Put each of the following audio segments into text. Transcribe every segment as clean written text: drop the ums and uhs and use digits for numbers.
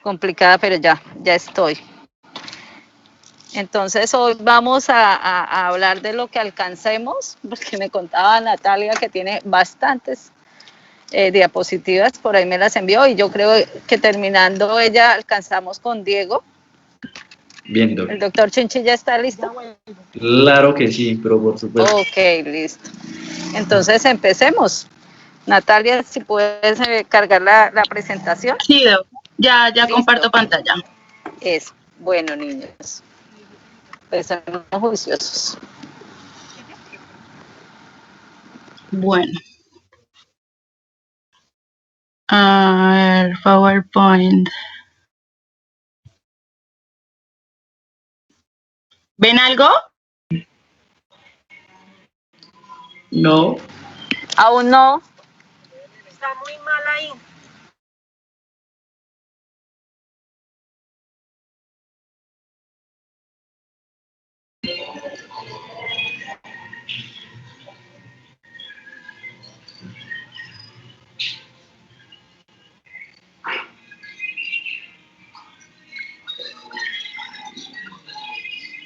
complicada, pero ya estoy. Entonces hoy vamos a hablar de lo que alcancemos, porque me contaba Natalia que tiene bastantes diapositivas, por ahí me las envió y yo creo que terminando ella alcanzamos con Diego. Bien, doctor. ¿El doctor Chinchilla está listo? Claro que sí, pero por supuesto. Ok, listo. Entonces empecemos. Natalia, si puedes cargar la presentación. Sí, ya Listo. comparto pantalla. Eso. Bueno, niños. Pues son juiciosos. Bueno. A ver, PowerPoint. ¿Ven algo? No. Aún no. Está muy mal ahí.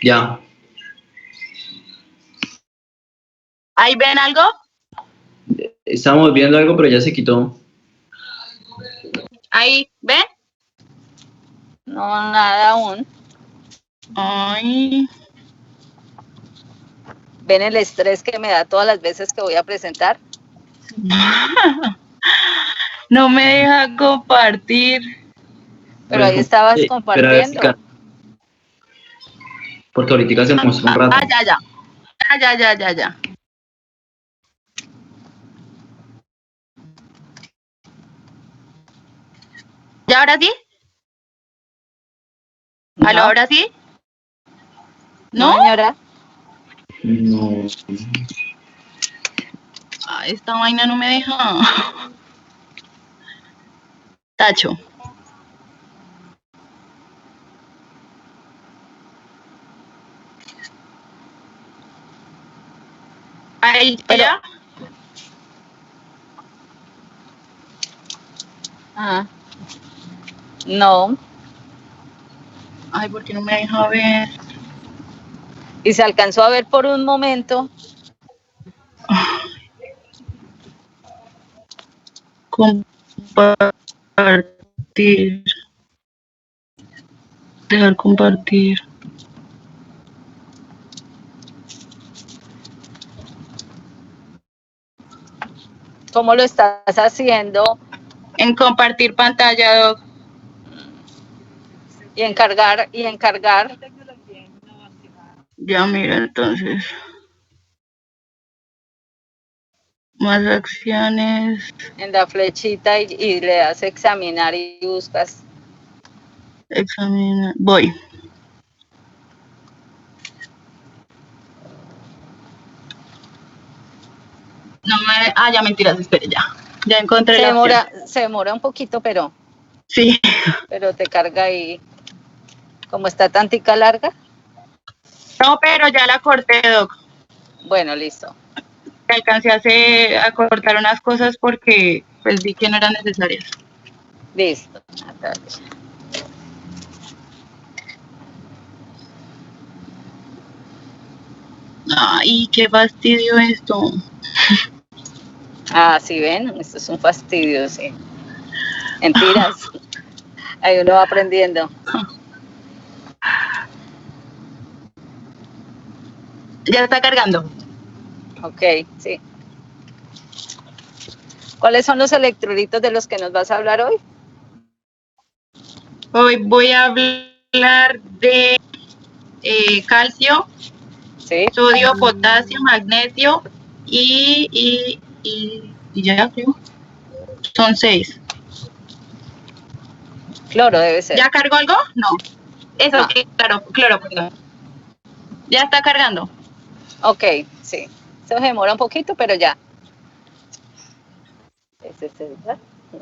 Ya. ¿Ahí ven algo? Estábamos viendo algo, pero ya se quitó. ¿Ahí ven? No, nada aún. Ay. ¿Ven el estrés que me da todas las veces que voy a presentar? No me deja compartir. Pero ahí estabas compartiendo. Porque ahorita se mostró un rato. Ya. ¿Ya ahora sí? ¿Aló, No. ahora sí? No, señora. No. Ay, esta vaina no me deja. Tacho. Ahí Pero, ya. no. Ay, ¿por qué no me deja ver? Y se alcanzó a ver por un momento. Compartir. Dejar compartir. ¿Cómo lo estás haciendo? En compartir pantalla, Doc. Y encargar. Ya mira, entonces. Más acciones. En la flechita y le das examinar y buscas. Examina. Voy. No me. Ah, ya mentiras, espere, ya. Ya encontré la opción. Se demora un poquito, pero Sí. pero te carga ahí. Como está tantica larga. No, pero ya la corté, Doc. Bueno, listo. Alcancé a cortar unas cosas porque pues vi que no eran necesarias. Listo, Natalia. Ay, qué fastidio esto. Ah, sí, ven, esto es un fastidio, sí. Mentiras. Ahí uno va aprendiendo. Ya está cargando. Ok, sí. ¿Cuáles son los electrolitos de los que nos vas a hablar hoy? Hoy voy a hablar de calcio, Sí. sodio, potasio, magnesio y ya creo. Son 6. Cloro debe ser. ¿Ya cargó algo? No. Eso, No. claro, cloro, perdón. Ya está cargando. Ok, sí. Se demora un poquito, pero ya. ¿Es ese, verdad? No.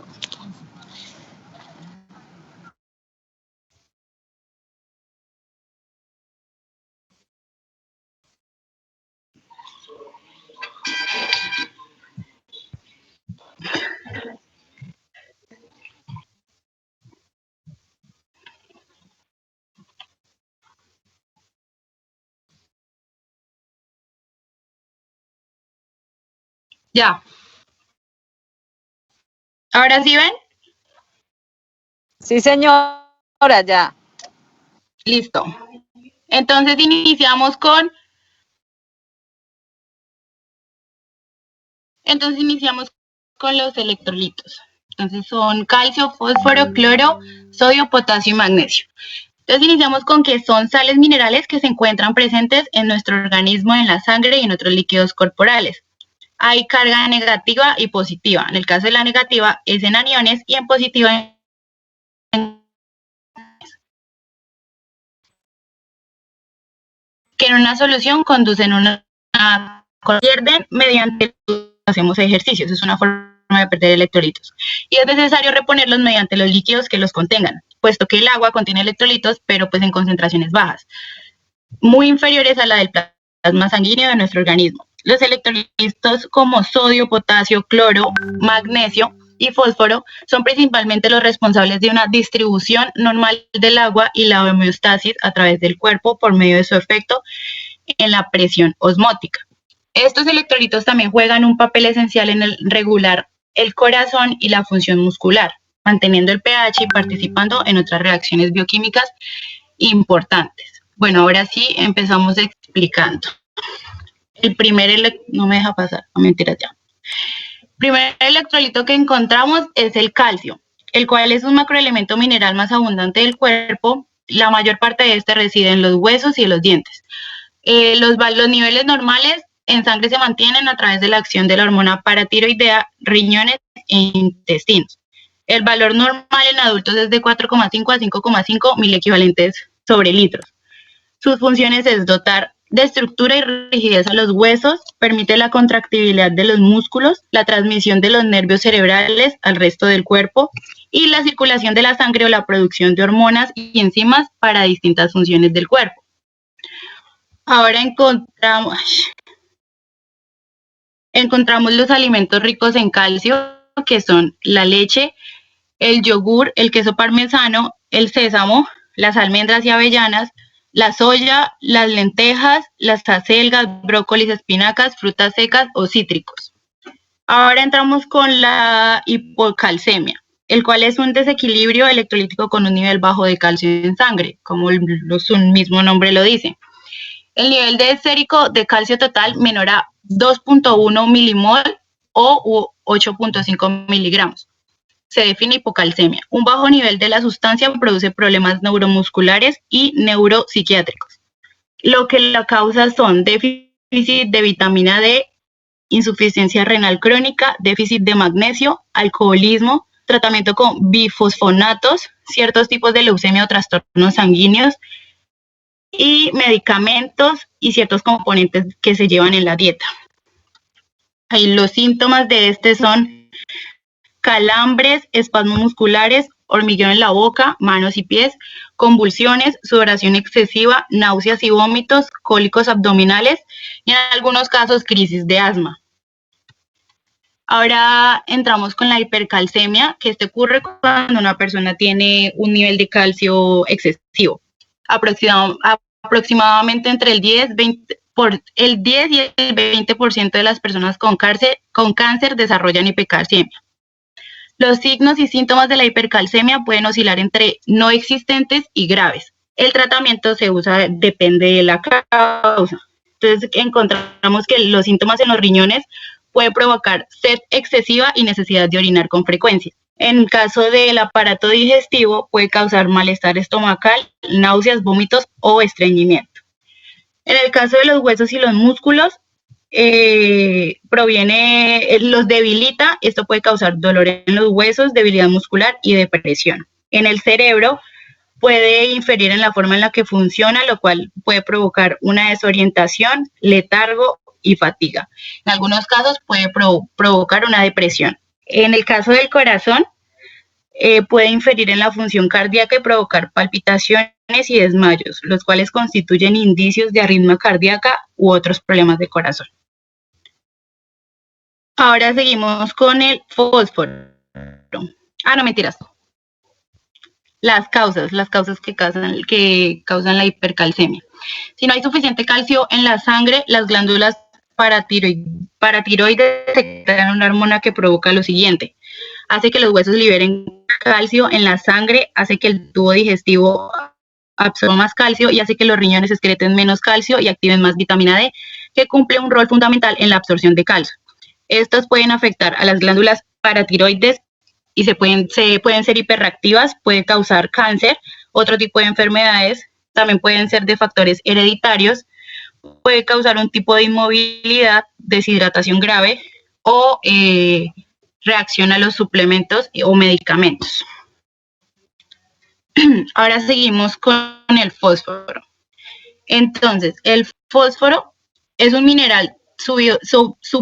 Ya. ¿Ahora sí ven? Sí, señora, ya. Listo. Entonces iniciamos con los electrolitos. Entonces son calcio, fósforo, cloro, sodio, potasio y magnesio. Entonces iniciamos con que son sales minerales que se encuentran presentes en nuestro organismo, en la sangre y en otros líquidos corporales. Hay carga negativa y positiva. En el caso de la negativa es en aniones y en positiva que en una solución conducen pierden mediante hacemos ejercicios. Es una forma de perder electrolitos. Y es necesario reponerlos mediante los líquidos que los contengan, puesto que el agua contiene electrolitos, pero pues en concentraciones bajas, muy inferiores a la del plasma sanguíneo de nuestro organismo. Los electrolitos como sodio, potasio, cloro, magnesio y fósforo son principalmente los responsables de una distribución normal del agua y la homeostasis a través del cuerpo por medio de su efecto en la presión osmótica. Estos electrolitos también juegan un papel esencial en el regular el corazón y la función muscular, manteniendo el pH y participando en otras reacciones bioquímicas importantes. Bueno, ahora sí empezamos explicando. El primer no me deja pasar, no mentiras ya. El primer electrolito que encontramos es el calcio, el cual es un macroelemento mineral más abundante del cuerpo. La mayor parte de este reside en los huesos y en los dientes. Los niveles normales en sangre se mantienen a través de la acción de la hormona paratiroidea, riñones e intestinos. El valor normal en adultos es de 4,5 a 5,5 mil equivalentes sobre litros. Sus funciones es dotar de estructura y rigidez a los huesos, permite la contractibilidad de los músculos, la transmisión de los nervios cerebrales al resto del cuerpo y la circulación de la sangre o la producción de hormonas y enzimas para distintas funciones del cuerpo. Ahora encontramos los alimentos ricos en calcio, que son la leche, el yogur, el queso parmesano, el sésamo, las almendras y avellanas, la soya, las lentejas, las acelgas, brócolis, espinacas, frutas secas o cítricos. Ahora entramos con la hipocalcemia, el cual es un desequilibrio electrolítico con un nivel bajo de calcio en sangre, como su mismo nombre lo dice. El nivel de sérico de calcio total menor a 2.1 milimol o 8.5 miligramos. Se define hipocalcemia. Un bajo nivel de la sustancia produce problemas neuromusculares y neuropsiquiátricos. Lo que la causa son déficit de vitamina D, insuficiencia renal crónica, déficit de magnesio, alcoholismo, tratamiento con bifosfonatos, ciertos tipos de leucemia o trastornos sanguíneos, y medicamentos y ciertos componentes que se llevan en la dieta. Ahí los síntomas de este son calambres, espasmos musculares, hormigueo en la boca, manos y pies, convulsiones, sudoración excesiva, náuseas y vómitos, cólicos abdominales y en algunos casos crisis de asma. Ahora entramos con la hipercalcemia, que esto ocurre cuando una persona tiene un nivel de calcio excesivo. Aproximadamente entre el 10 y el 20% de las personas con cáncer desarrollan hipercalcemia. Los signos y síntomas de la hipercalcemia pueden oscilar entre no existentes y graves. El tratamiento depende de la causa. Entonces encontramos que los síntomas en los riñones pueden provocar sed excesiva y necesidad de orinar con frecuencia. En caso del aparato digestivo, puede causar malestar estomacal, náuseas, vómitos o estreñimiento. En el caso de los huesos y los músculos, los debilita. Esto puede causar dolor en los huesos, debilidad muscular y depresión. En el cerebro, puede inferir en la forma en la que funciona, lo cual puede provocar una desorientación, letargo y fatiga. En algunos casos puede provocar una depresión. En el caso del corazón, puede inferir en la función cardíaca y provocar palpitaciones y desmayos, los cuales constituyen indicios de arritmia cardíaca u otros problemas de corazón. Ahora seguimos con el fósforo. No, mentiras. Las causas que causan la hipercalcemia. Si no hay suficiente calcio en la sangre, las glándulas paratiroides secretan una hormona que provoca lo siguiente: hace que los huesos liberen calcio en la sangre, hace que el tubo digestivo absorba más calcio y hace que los riñones excreten menos calcio y activen más vitamina D, que cumple un rol fundamental en la absorción de calcio. Estos pueden afectar a las glándulas paratiroides y pueden ser hiperreactivas, puede causar cáncer, otro tipo de enfermedades, también pueden ser de factores hereditarios, puede causar un tipo de inmovilidad, deshidratación grave o reacción a los suplementos o medicamentos. Ahora seguimos con el fósforo. Entonces, el fósforo es un mineral, su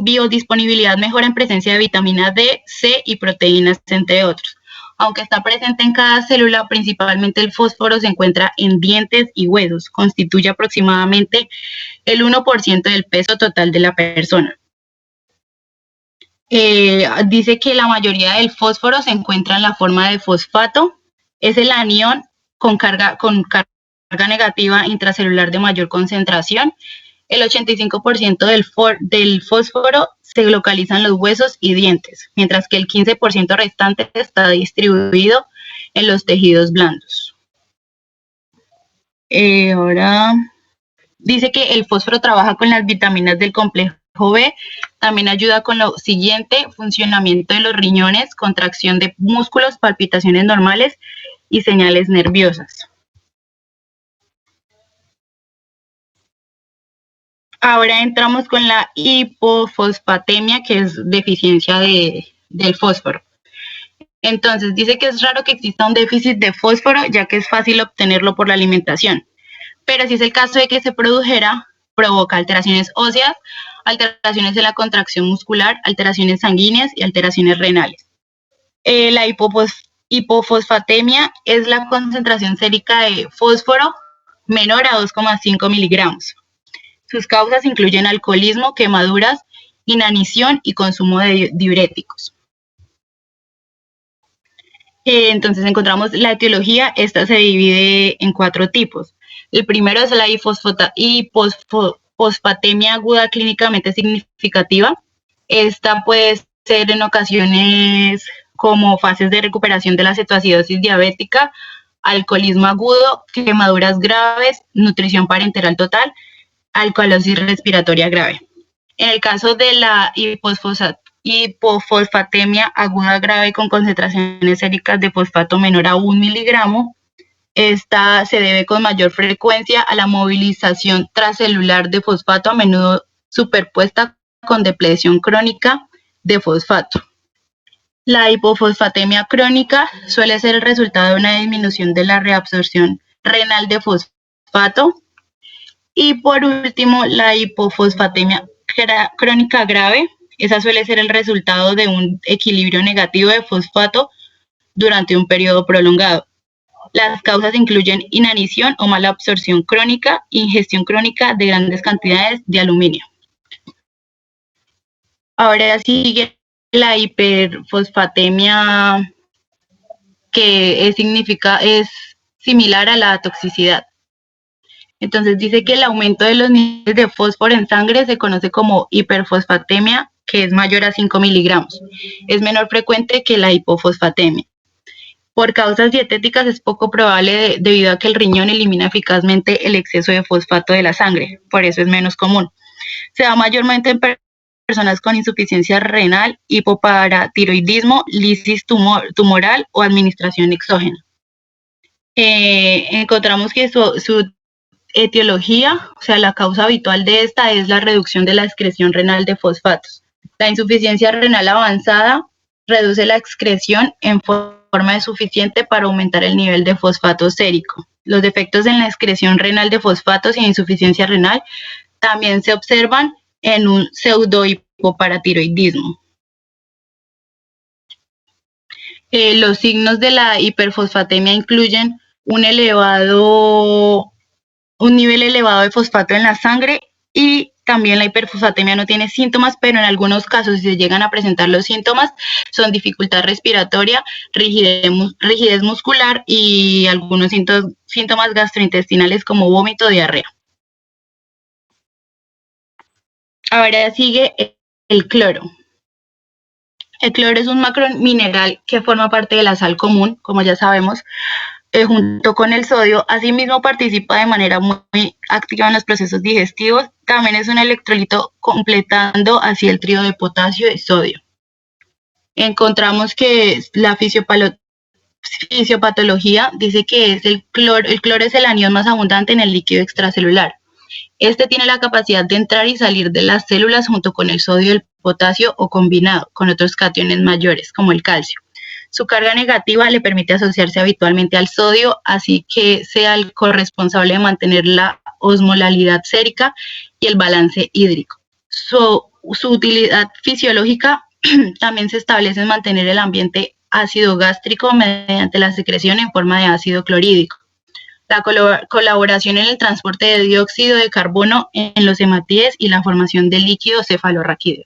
biodisponibilidad mejora en presencia de vitamina D, C y proteínas, entre otros. Aunque está presente en cada célula, principalmente el fósforo se encuentra en dientes y huesos, constituye aproximadamente el 1% del peso total de la persona. Dice que la mayoría del fósforo se encuentra en la forma de fosfato, es el anión con carga negativa intracelular de mayor concentración. El 85% del fósforo se localiza en los huesos y dientes, mientras que el 15% restante está distribuido en los tejidos blandos. Ahora dice que el fósforo trabaja con las vitaminas del complejo B, también ayuda con lo siguiente: funcionamiento de los riñones, contracción de músculos, palpitaciones normales y señales nerviosas. Ahora entramos con la hipofosfatemia, que es deficiencia del fósforo. Entonces, dice que es raro que exista un déficit de fósforo, ya que es fácil obtenerlo por la alimentación. Pero si es el caso de que se produjera, provoca alteraciones óseas, alteraciones en la contracción muscular, alteraciones sanguíneas y alteraciones renales. La hipofosfatemia es la concentración sérica de fósforo menor a 2,5 miligramos. Sus causas incluyen alcoholismo, quemaduras, inanición y consumo de diuréticos. Entonces encontramos la etiología. Esta se divide en 4 tipos. El primero es la hipofosfatemia aguda clínicamente significativa. Esta puede ser en ocasiones como fases de recuperación de la cetoacidosis diabética, alcoholismo agudo, quemaduras graves, nutrición parenteral total, alcalosis respiratoria grave. En el caso de la hipofosfatemia aguda grave con concentraciones séricas de fosfato menor a 1 miligramo, esta se debe con mayor frecuencia a la movilización transcelular de fosfato, a menudo superpuesta con depleción crónica de fosfato. La hipofosfatemia crónica suele ser el resultado de una disminución de la reabsorción renal de fosfato. Y por último, la hipofosfatemia crónica grave, esa suele ser el resultado de un equilibrio negativo de fosfato durante un periodo prolongado. Las causas incluyen inanición o mala absorción crónica, ingestión crónica de grandes cantidades de aluminio. Ahora sigue la hiperfosfatemia, que es similar a la toxicidad. Entonces dice que el aumento de los niveles de fósforo en sangre se conoce como hiperfosfatemia, que es mayor a 5 miligramos. Es menor frecuente que la hipofosfatemia. Por causas dietéticas es poco probable debido a que el riñón elimina eficazmente el exceso de fosfato de la sangre, por eso es menos común. Se da mayormente en personas con insuficiencia renal, hipoparatiroidismo, lisis tumoral o administración exógena. Encontramos que su etiología, o sea, la causa habitual de esta es la reducción de la excreción renal de fosfatos. La insuficiencia renal avanzada reduce la excreción en forma insuficiente para aumentar el nivel de fosfato sérico. Los defectos en la excreción renal de fosfatos y insuficiencia renal también se observan en un pseudohipoparatiroidismo. Los signos de la hiperfosfatemia incluyen un nivel elevado de fosfato en la sangre, y también la hiperfosfatemia no tiene síntomas, pero en algunos casos, si se llegan a presentar los síntomas, son dificultad respiratoria, rigidez muscular y algunos síntomas gastrointestinales como vómito o diarrea. Ahora sigue el cloro. El cloro es un macromineral que forma parte de la sal común, como ya sabemos, junto con el sodio. Asimismo, participa de manera muy activa en los procesos digestivos. También es un electrolito, completando así el trío de potasio y sodio. Encontramos que la fisiopatología dice que el cloro es el anión más abundante en el líquido extracelular. Este tiene la capacidad de entrar y salir de las células junto con el sodio y el potasio o combinado con otros cationes mayores, como el calcio. Su carga negativa le permite asociarse habitualmente al sodio, así que sea el corresponsable de mantener la osmolalidad sérica y el balance hídrico. Su utilidad fisiológica también se establece en mantener el ambiente ácido gástrico mediante la secreción en forma de ácido clorhídrico. La colaboración en el transporte de dióxido de carbono en los hematíes y la formación de líquido cefalorraquídeo.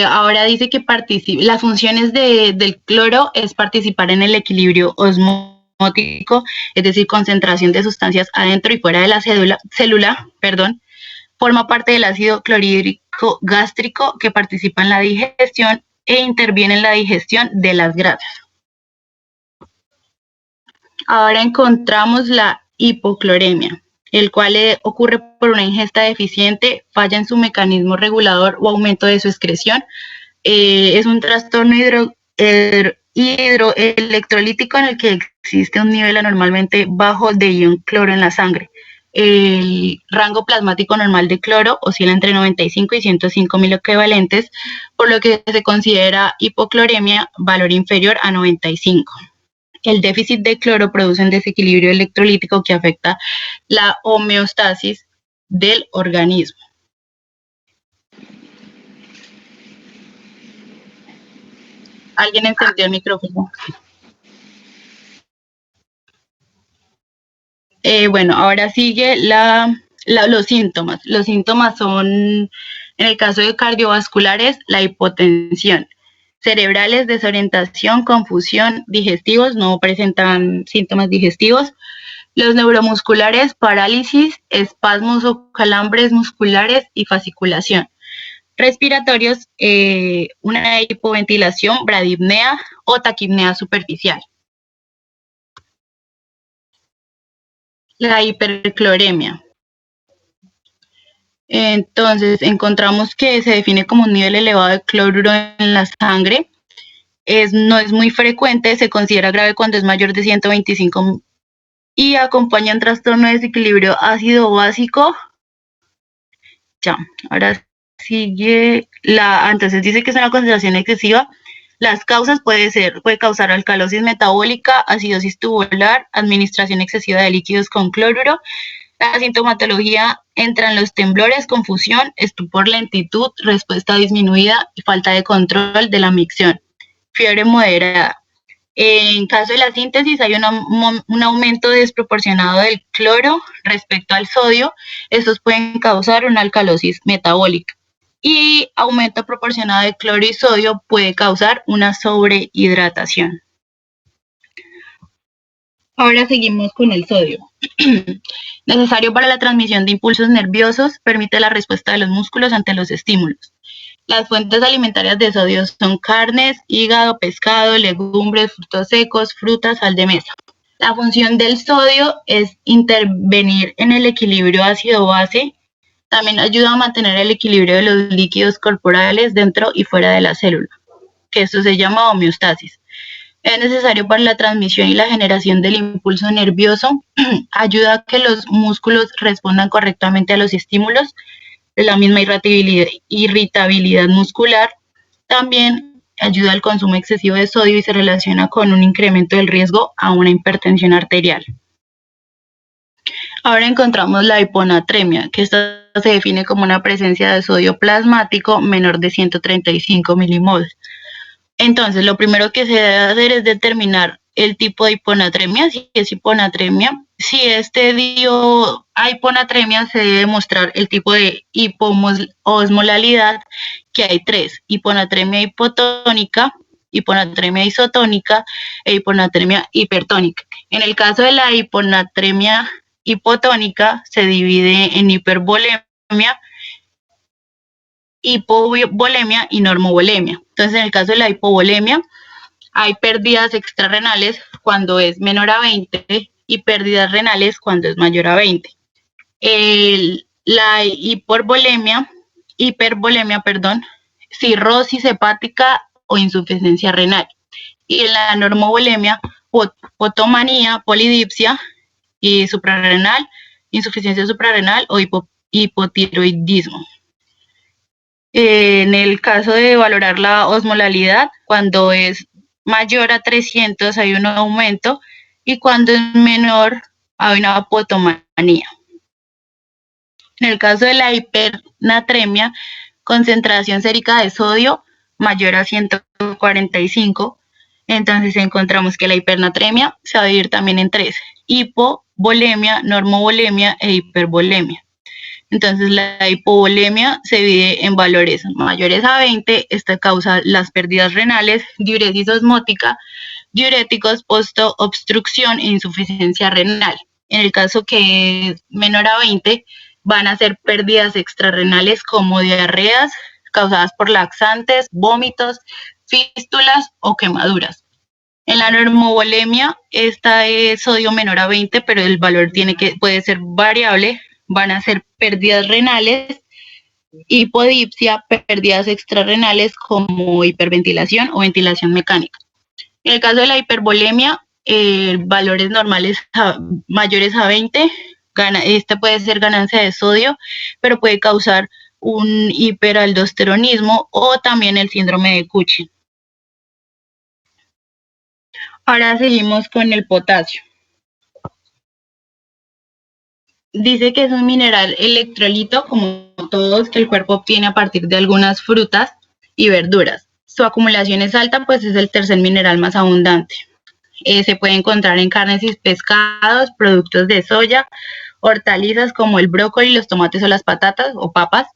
Ahora dice que las funciones del cloro es participar en el equilibrio osmótico, es decir, concentración de sustancias adentro y fuera de la célula, forma parte del ácido clorhídrico gástrico que participa en la digestión e interviene en la digestión de las grasas. Ahora encontramos la hipocloremia, el cual ocurre por una ingesta deficiente, falla en su mecanismo regulador o aumento de su excreción. Es un trastorno hidroelectrolítico en el que existe un nivel anormalmente bajo de ion cloro en la sangre. El rango plasmático normal de cloro oscila entre 95 y 105 milequivalentes, por lo que se considera hipocloremia valor inferior a 95. El déficit de cloro produce un desequilibrio electrolítico que afecta la homeostasis del organismo. ¿Alguien encendió el micrófono? Bueno, ahora sigue los síntomas. Los síntomas son, en el caso de cardiovasculares, la hipotensión. Cerebrales, desorientación, confusión, digestivos, no presentan síntomas digestivos. Los neuromusculares, parálisis, espasmos o calambres musculares y fasciculación. Respiratorios, una hipoventilación, bradipnea o taquipnea superficial. La hipercloremia. Entonces, encontramos que se define como un nivel elevado de cloruro en la sangre. No es muy frecuente, se considera grave cuando es mayor de 125 y acompaña un trastorno de desequilibrio ácido-básico. Ya, ahora sigue entonces dice que es una concentración excesiva. Las causas puede causar alcalosis metabólica, acidosis tubular, administración excesiva de líquidos con cloruro. La sintomatología entran los temblores, confusión, estupor, lentitud, respuesta disminuida y falta de control de la micción. Fiebre moderada. En caso de la síntesis hay un aumento desproporcionado del cloro respecto al sodio. Estos pueden causar una alcalosis metabólica. Y aumento proporcionado de cloro y sodio puede causar una sobrehidratación. Ahora seguimos con el sodio. Necesario para la transmisión de impulsos nerviosos, permite la respuesta de los músculos ante los estímulos. Las fuentes alimentarias de sodio son carnes, hígado, pescado, legumbres, frutos secos, frutas, sal de mesa. La función del sodio es intervenir en el equilibrio ácido-base. También ayuda a mantener el equilibrio de los líquidos corporales dentro y fuera de la célula, que esto se llama homeostasis. Es necesario para la transmisión y la generación del impulso nervioso. Ayuda a que los músculos respondan correctamente a los estímulos. La misma irritabilidad muscular. También ayuda al consumo excesivo de sodio y se relaciona con un incremento del riesgo a una hipertensión arterial. Ahora encontramos la hiponatremia, que esta se define como una presencia de sodio plasmático menor de 135 milimoles. Entonces, lo primero que se debe hacer es determinar el tipo de hiponatremia, si es hiponatremia. Si a hiponatremia, se debe mostrar el tipo de hipoosmolalidad, que hay tres: hiponatremia hipotónica, hiponatremia isotónica e hiponatremia hipertónica. En el caso de la hiponatremia hipotónica se divide en hipervolemia, hipovolemia y normovolemia. Entonces, en el caso de la hipovolemia, hay pérdidas extrarrenales cuando es menor a 20 y pérdidas renales cuando es mayor a 20. La hipervolemia, cirrosis hepática o insuficiencia renal. Y en la normovolemia, potomanía, polidipsia y suprarrenal, insuficiencia suprarrenal o hipotiroidismo. En el caso de valorar la osmolalidad, cuando es mayor a 300 hay un aumento y cuando es menor hay una apotomanía. En el caso de la hipernatremia, concentración sérica de sodio mayor a 145, entonces encontramos que la hipernatremia se va a dividir también en tres: hipovolemia, normovolemia e hipervolemia. Entonces la hipovolemia se divide en valores mayores a 20, esta causa las pérdidas renales, diuresis osmótica, diuréticos, postoobstrucción e insuficiencia renal. En el caso que es menor a 20, van a ser pérdidas extrarrenales como diarreas causadas por laxantes, vómitos, fístulas o quemaduras. En la normovolemia, esta es sodio menor a 20, pero el valor puede ser variable. Van a ser pérdidas renales, hipodipsia, pérdidas extrarrenales como hiperventilación o ventilación mecánica. En el caso de la hipervolemia, valores normales mayores a 20, este puede ser ganancia de sodio, pero puede causar un hiperaldosteronismo o también el síndrome de Cushing. Ahora seguimos con el potasio. Dice que es un mineral electrolito, como todos, que el cuerpo obtiene a partir de algunas frutas y verduras. Su acumulación es alta, pues es el tercer mineral más abundante. Se puede encontrar en carnes y pescados, productos de soya, hortalizas como el brócoli, los tomates o las patatas o papas,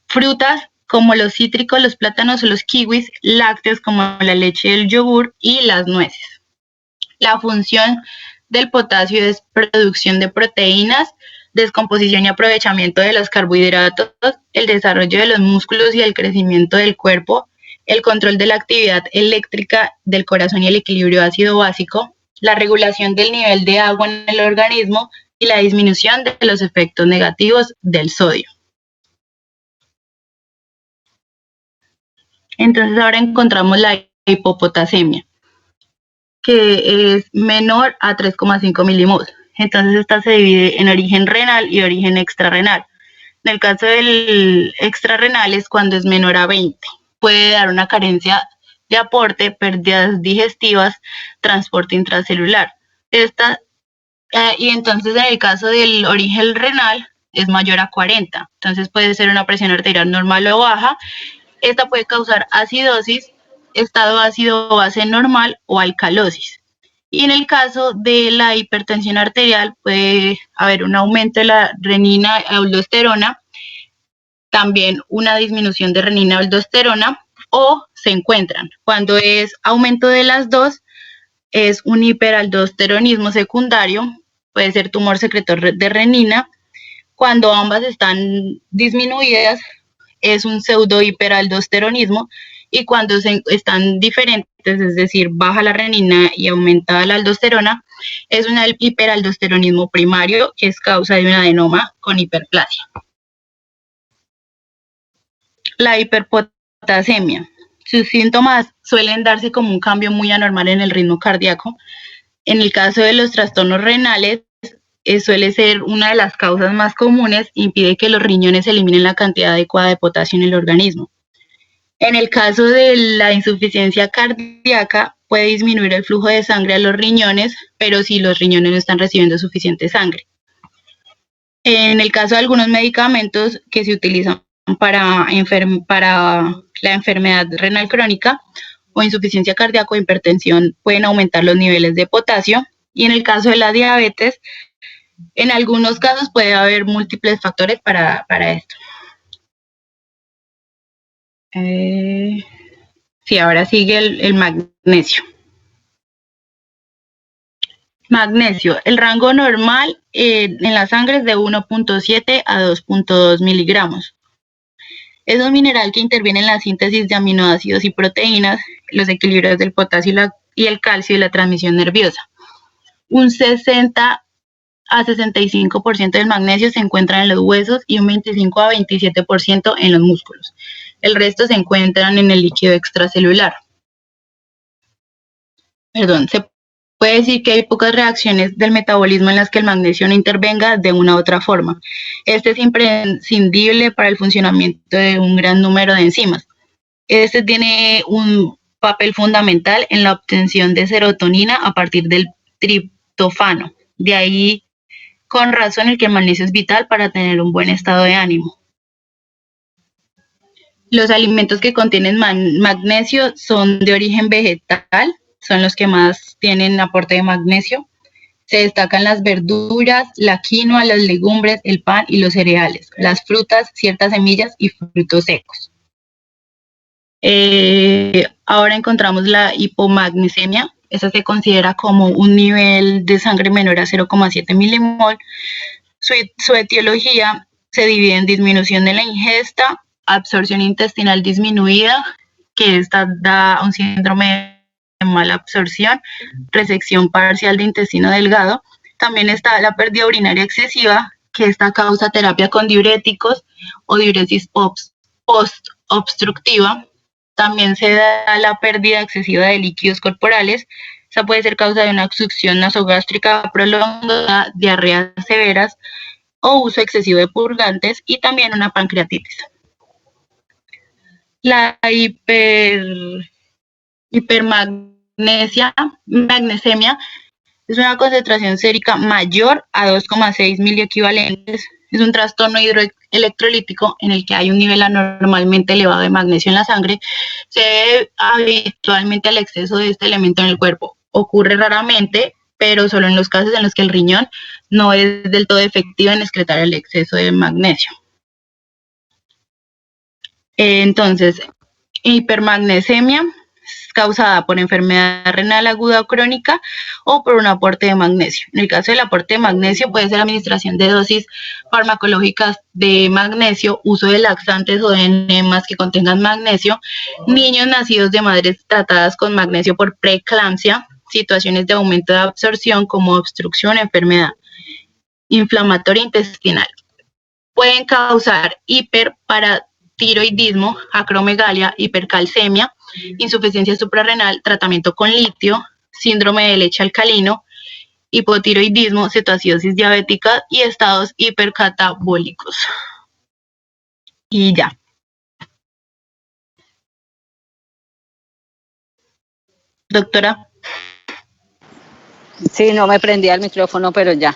frutas como los cítricos, los plátanos o los kiwis, lácteos como la leche y el yogur y las nueces. La función del potasio es producción de proteínas, descomposición y aprovechamiento de los carbohidratos, el desarrollo de los músculos y el crecimiento del cuerpo, el control de la actividad eléctrica del corazón y el equilibrio ácido-básico, la regulación del nivel de agua en el organismo y la disminución de los efectos negativos del sodio. Entonces ahora encontramos la hipopotasemia, que es menor a 3,5 milimols. Entonces esta se divide en origen renal y origen extrarrenal. En el caso del extrarrenal es cuando es menor a 20. Puede dar una carencia de aporte, pérdidas digestivas, transporte intracelular. Y entonces en el caso del origen renal es mayor a 40. Entonces puede ser una presión arterial normal o baja. Esta puede causar acidosis, estado ácido base normal o alcalosis. Y en el caso de la hipertensión arterial puede haber un aumento de la renina-aldosterona, también una disminución de renina-aldosterona, o se encuentran. Cuando es aumento de las dos, es un hiperaldosteronismo secundario, puede ser tumor secretor de renina. Cuando ambas están disminuidas, es un pseudo hiperaldosteronismo, y cuando están diferentes, es decir, baja la renina y aumenta la aldosterona, es un hiperaldosteronismo primario, que es causa de un adenoma con hiperplasia. La hiperpotasemia. Sus síntomas suelen darse como un cambio muy anormal en el ritmo cardíaco. En el caso de los trastornos renales, suele ser una de las causas más comunes, impide que los riñones eliminen la cantidad adecuada de potasio en el organismo. En el caso de la insuficiencia cardíaca, puede disminuir el flujo de sangre a los riñones, pero si los riñones no están recibiendo suficiente sangre. En el caso de algunos medicamentos que se utilizan para la enfermedad renal crónica o insuficiencia cardíaca o hipertensión, pueden aumentar los niveles de potasio. Y en el caso de la diabetes, en algunos casos puede haber múltiples factores para esto. Sí, ahora sigue el magnesio. Magnesio. El rango normal en la sangre es de 1.7 a 2.2 miligramos. Es un mineral que interviene en la síntesis de aminoácidos y proteínas, los equilibrios del potasio y el calcio y la transmisión nerviosa. Un 60 a 65% del magnesio se encuentra en los huesos y un 25 a 27% en los músculos. El resto se encuentran en el líquido extracelular. Se puede decir que hay pocas reacciones del metabolismo en las que el magnesio no intervenga de una u otra forma. Este es imprescindible para el funcionamiento de un gran número de enzimas. Este tiene un papel fundamental en la obtención de serotonina a partir del triptófano. De ahí, con razón, el que el magnesio es vital para tener un buen estado de ánimo. Los alimentos que contienen magnesio son de origen vegetal, son los que más tienen aporte de magnesio. Se destacan las verduras, la quinoa, las legumbres, el pan y los cereales, las frutas, ciertas semillas y frutos secos. Ahora encontramos la hipomagnesemia. Esa se considera como un nivel de sangre menor a 0,7 milimol. Su etiología se divide en disminución de la ingesta, absorción intestinal disminuida, que esta da un síndrome de mala absorción, resección parcial de intestino delgado. También está la pérdida urinaria excesiva, que esta causa terapia con diuréticos o diuresis post-obstructiva. También se da la pérdida excesiva de líquidos corporales. Esa puede ser causa de una obstrucción nasogástrica prolongada, diarreas severas o uso excesivo de purgantes y también una pancreatitis. La magnesemia es una concentración sérica mayor a 2,6 miliequivalentes. Es un trastorno hidroelectrolítico en el que hay un nivel anormalmente elevado de magnesio en la sangre. Se debe habitualmente al exceso de este elemento en el cuerpo. Ocurre raramente, pero solo en los casos en los que el riñón no es del todo efectivo en excretar el exceso de magnesio. Entonces, hipermagnesemia es causada por enfermedad renal aguda o crónica o por un aporte de magnesio. En el caso del aporte de magnesio puede ser administración de dosis farmacológicas de magnesio, uso de laxantes o de enemas que contengan magnesio, niños nacidos de madres tratadas con magnesio por preeclampsia, situaciones de aumento de absorción como obstrucción o enfermedad inflamatoria intestinal. Pueden causar hiperparatiroidismo, acromegalia, hipercalcemia, insuficiencia suprarrenal, tratamiento con litio, síndrome de leche alcalino, hipotiroidismo, cetoacidosis diabética y estados hipercatabólicos. Y ya. Doctora. Sí, no me prendía el micrófono, pero ya.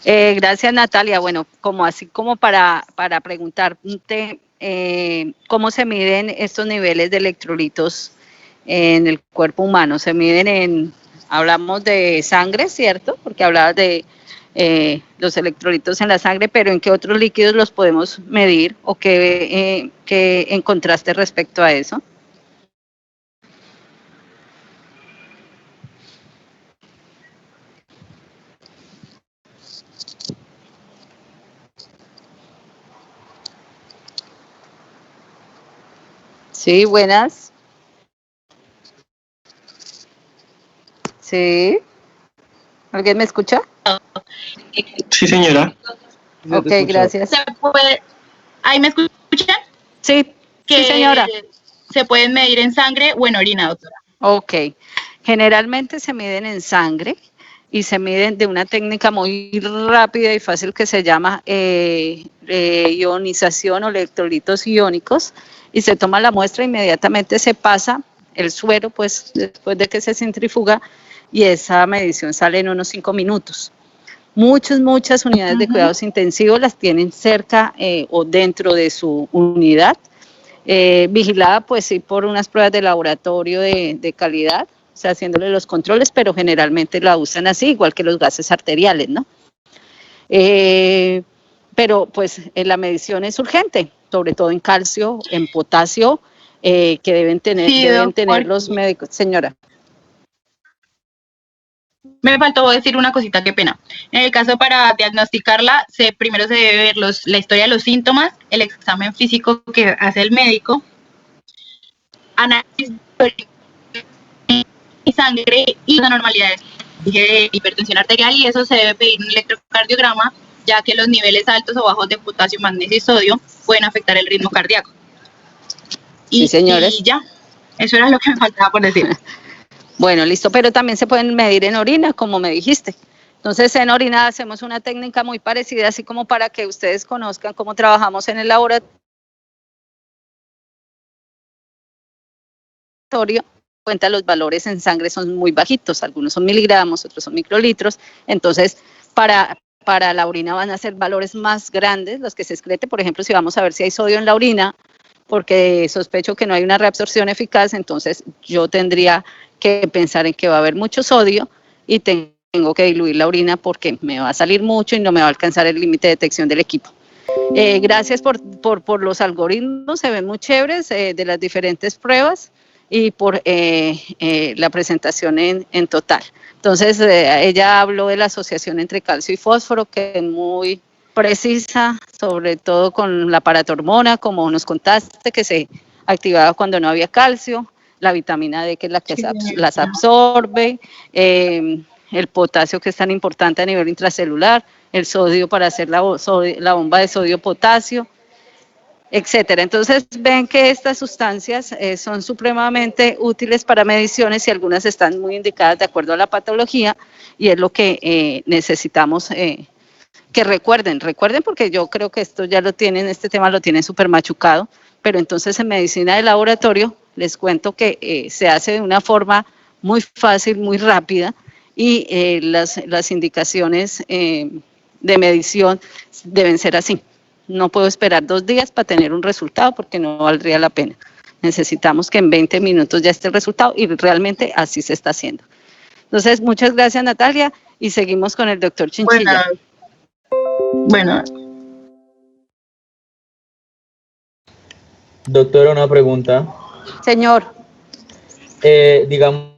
Gracias, Natalia. Bueno, como para preguntarte cómo se miden estos niveles de electrolitos en el cuerpo humano. Se miden hablamos de sangre, ¿cierto? Porque hablabas de los electrolitos en la sangre, pero ¿en qué otros líquidos los podemos medir o qué encontraste respecto a eso? Sí, buenas. Sí. ¿Alguien me escucha? Sí, señora. Ok, gracias. ¿Ahí me escuchan? Sí, sí, señora. ¿Se pueden medir en sangre o en orina, doctora? Ok. Generalmente se miden en sangre y se miden de una técnica muy rápida y fácil que se llama ionización o electrolitos iónicos, y se toma la muestra, inmediatamente se pasa el suero, pues después de que se centrifuga, y esa medición sale en unos 5 minutos. Muchas unidades de cuidados intensivos las tienen cerca o dentro de su unidad, vigilada pues sí por unas pruebas de laboratorio de calidad, o sea, haciéndole los controles, pero generalmente la usan así, igual que los gases arteriales, ¿no? Pero pues la medición es urgente, sobre todo en calcio, en potasio, que deben tener los médicos. Señora. Me faltó decir una cosita, qué pena. En el caso para diagnosticarla, primero se debe ver la historia de los síntomas, el examen físico que hace el médico, análisis de sangre y las anormalidades de hipertensión arterial, y eso se debe pedir un electrocardiograma, ya que los niveles altos o bajos de potasio, magnesio y sodio pueden afectar el ritmo cardíaco. Sí, señores. Y ya, eso era lo que me faltaba por decir. Bueno, listo, pero también se pueden medir en orina, como me dijiste. Entonces, en orina hacemos una técnica muy parecida, así como para que ustedes conozcan cómo trabajamos en el laboratorio. Cuenta, los valores en sangre son muy bajitos, algunos son miligramos, otros son microlitros. Entonces, para la orina van a ser valores más grandes, los que se excrete. Por ejemplo, si vamos a ver si hay sodio en la orina, porque sospecho que no hay una reabsorción eficaz, entonces yo tendría que pensar en que va a haber mucho sodio y tengo que diluir la orina porque me va a salir mucho y no me va a alcanzar el límite de detección del equipo. Gracias por los algoritmos, se ven muy chéveres de las diferentes pruebas y por la presentación en total. Entonces, ella habló de la asociación entre calcio y fósforo, que es muy precisa, sobre todo con la paratormona, como nos contaste, que se activaba cuando no había calcio, la vitamina D, que es la que las absorbe, el potasio, que es tan importante a nivel intracelular, el sodio para hacer la bomba de sodio-potasio, etcétera. Entonces ven que estas sustancias son supremamente útiles para mediciones y algunas están muy indicadas de acuerdo a la patología, y es lo que necesitamos que recuerden porque yo creo que esto ya lo tienen, este tema lo tienen súper machucado, pero entonces en medicina de laboratorio les cuento que se hace de una forma muy fácil, muy rápida, y las indicaciones de medición deben ser así. No puedo esperar 2 días para tener un resultado porque no valdría la pena. Necesitamos que en 20 minutos ya esté el resultado, y realmente así se está haciendo. Entonces, muchas gracias, Natalia, y seguimos con el doctor Chinchilla. Bueno. Doctora, una pregunta. Señor. Digamos,